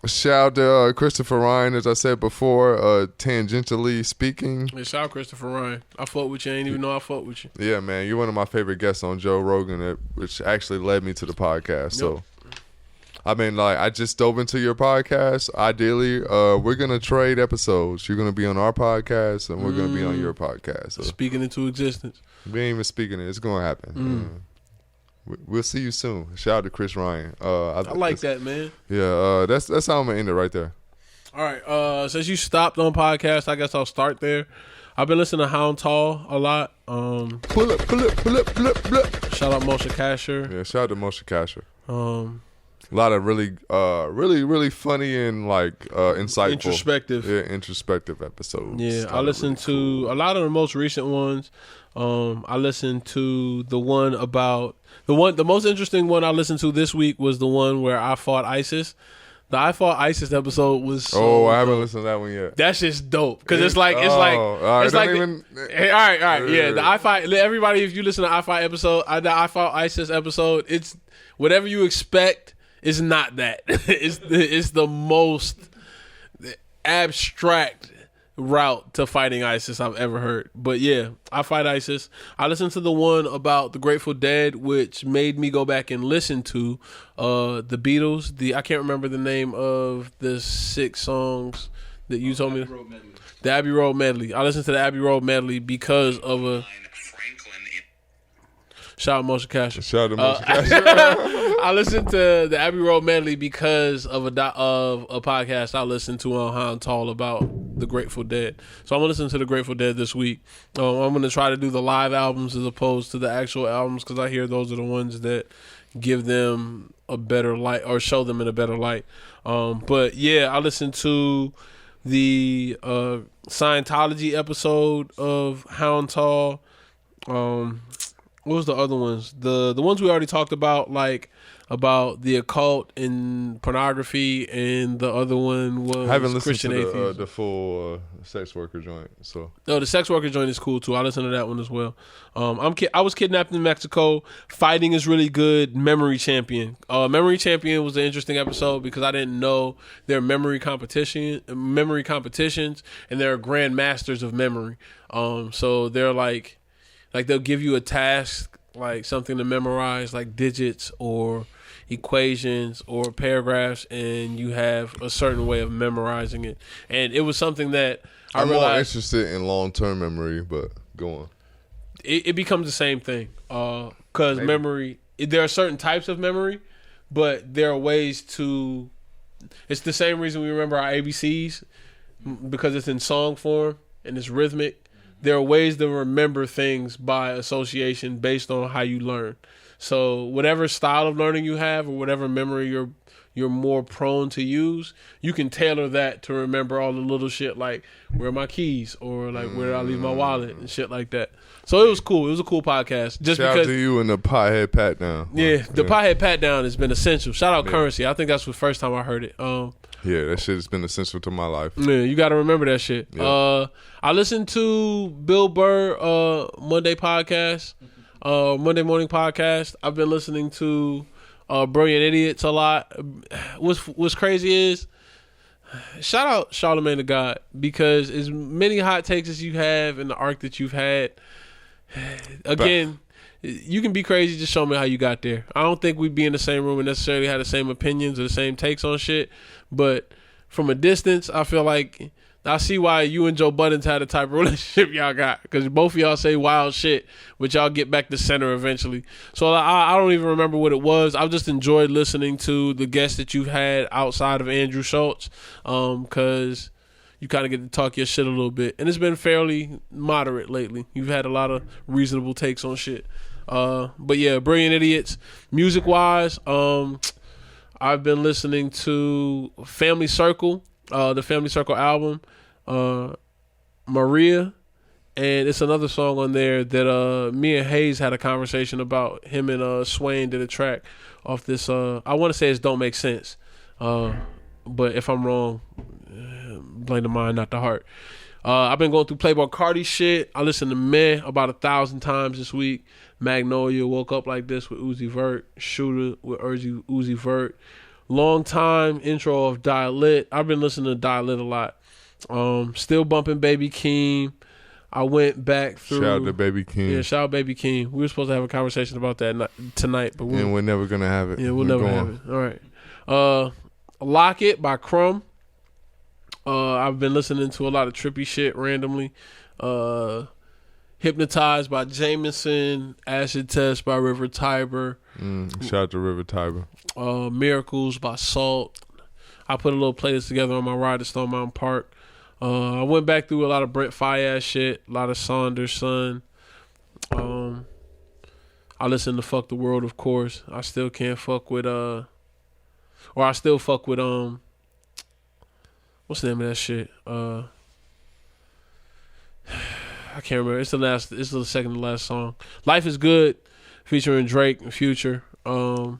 shout out to Christopher Ryan, as I said before, tangentially speaking. Yeah, shout out Christopher Ryan. I fuck with you. I ain't even know I fuck with you. Yeah, man. You're one of my favorite guests on Joe Rogan, which actually led me to the podcast. Yep. So, I mean, like, I just dove into your podcast. Ideally, we're going to trade episodes. You're going to be on our podcast, and we're going to be on your podcast. So. Speaking into existence. We ain't even speaking it. It's going to happen. We'll see you soon. Shout out to Chris Ryan. I like that, man. Yeah, that's how I'm going to end it right there. All right. Since you stopped on podcast, I guess I'll start there. I've been listening to Hound Tall a lot. Pull up. Shout out Moshe Kasher. Yeah, shout out to Moshe Kasher. A lot of really funny and like insightful, introspective episodes. Yeah, I listened to a lot of the most recent ones. I listened to the one about the most interesting one I listened to this week was the one where I fought ISIS. The I fought ISIS episode was so I haven't listened to that one yet. That's just dope because it's like all right, yeah. The I fight everybody. If you listen to the I fought ISIS episode, it's whatever you expect. It's not that. It's the most abstract route to fighting ISIS I've ever heard. But yeah, I fight ISIS. I listened to the one about the Grateful Dead, which made me go back and listen to the Beatles. I can't remember the name of the 6 songs that you told me. The Abbey Road Medley. I listened to the Abbey Road Medley because of a. Shout out Moshe Kasher. Shout out to Moshe Kasher. I listened to the Abbey Road Medley because of a podcast I listened to on Hound Tall about the Grateful Dead. So I'm going to listen to the Grateful Dead this week. I'm going to try to do the live albums as opposed to the actual albums because I hear those are the ones that give them a better light or show them in a better light. But yeah, I listened to the Scientology episode of Hound Tall. What was the other ones? The ones we already talked about, like about the occult and pornography, and the other one was I haven't listened Christian to the full sex worker joint. So the sex worker joint is cool too. I listened to that one as well. I was kidnapped in Mexico. Fighting is really good. Memory Champion. Memory Champion was an interesting episode because I didn't know there are memory competitions, and there are grandmasters of memory. So they're like they'll give you a task, like something to memorize, like digits or equations or paragraphs, and you have a certain way of memorizing it. And it was something that I'm more interested in long-term memory, but go on. It becomes the same thing because memory, there are certain types of memory, but there are ways to, it's the same reason we remember our ABCs because it's in song form and it's rhythmic. There are ways to remember things by association based on how you learn. So whatever style of learning you have or whatever memory you're more prone to use, you can tailor that to remember all the little shit like where are my keys or like where did I leave my wallet and shit like that. So it was cool. It was a cool podcast. Just shout because out to you and the Pothead Pat Down. Yeah, the Pothead Pat Down has been essential. Shout out Currency. I think that's the first time I heard it. Yeah, that shit has been essential to my life. Yeah, you got to remember that shit. Yeah. I listened to Bill Burr Monday podcast, Monday morning podcast. I've been listening to Brilliant Idiots a lot. What's crazy is, shout out Charlamagne the God, because as many hot takes as you have in the arc that you've had, again, you can be crazy, just show me how you got there. I don't think we'd be in the same room and necessarily have the same opinions or the same takes on shit, but from a distance, I feel like I see why you and Joe Buttons had the type of relationship y'all got, because both of y'all say wild shit, but y'all get back to center eventually. So I don't even remember what it was. I've just enjoyed listening to the guests that you've had outside of Andrew Schultz, because you kind of get to talk your shit a little bit, and it's been fairly moderate lately. You've had a lot of reasonable takes on shit. But yeah, Brilliant Idiots. Music wise, I've been listening to Family Circle, the Family Circle album, Maria, and it's another song on there that me and Hayes had a conversation about. Him and Swain did a track off this. I want to say it's Don't Make Sense, but if I'm wrong, blame the mind, not the heart. I've been going through Playboi Carti shit. I listened to Meh about 1,000 times this week. Magnolia, Woke Up Like This with Uzi Vert. Shooter with Uzi Vert. Long time intro of Die Lit. I've been listening to Die Lit a lot. Still bumping Baby Keem. I went back through. Shout out to Baby Keem. Yeah, shout out Baby Keem. We were supposed to have a conversation about that tonight, but we're never gonna have it. Yeah, we'll never have it. All right. Lock It by Crumb. I've been listening to a lot of trippy shit randomly. Hypnotized by Jameson. Acid Test by River Tiber. Shout out to River Tiber. Miracles by Salt. I put a little playlist together on my ride to Stone Mountain Park. I went back through a lot of Brent Faiyaz shit, a lot of Saunders Son. I listen to Fuck the World, of course. I still can't fuck with or I still fuck with what's the name of that shit? I can't remember. It's the second to last song. Life is Good, featuring Drake and Future. What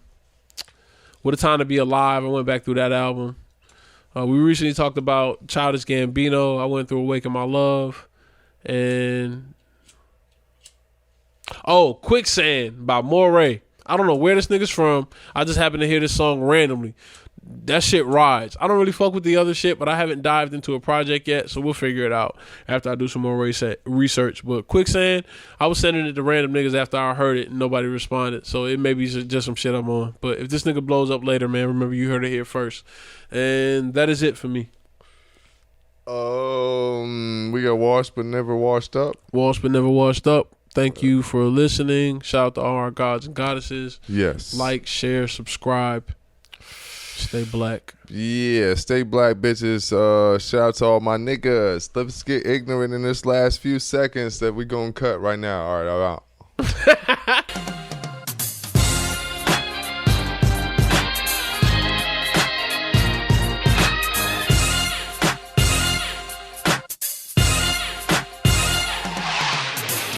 a Time to Be Alive. I went back through that album. We recently talked about Childish Gambino. I went through Awaken My Love. And Quicksand by Moray. I don't know where this nigga's from. I just happened to hear this song randomly. That shit rides. I don't really fuck with the other shit, but I haven't dived into a project yet, so we'll figure it out after I do some more research. But Quicksand, I was sending it to random niggas after I heard it and nobody responded, so it may be just some shit I'm on. But if this nigga blows up later, man, remember you heard it here first. And that is it for me. We got Washed But Never Washed Up. Washed But Never Washed Up. Thank you for listening. Shout out to all our gods and goddesses. Yes. Like, share, subscribe. Stay black. Yeah, stay black, bitches. Shout out to all my niggas. Let's get ignorant in this last few seconds that we gonna cut right now. All right, I'm out.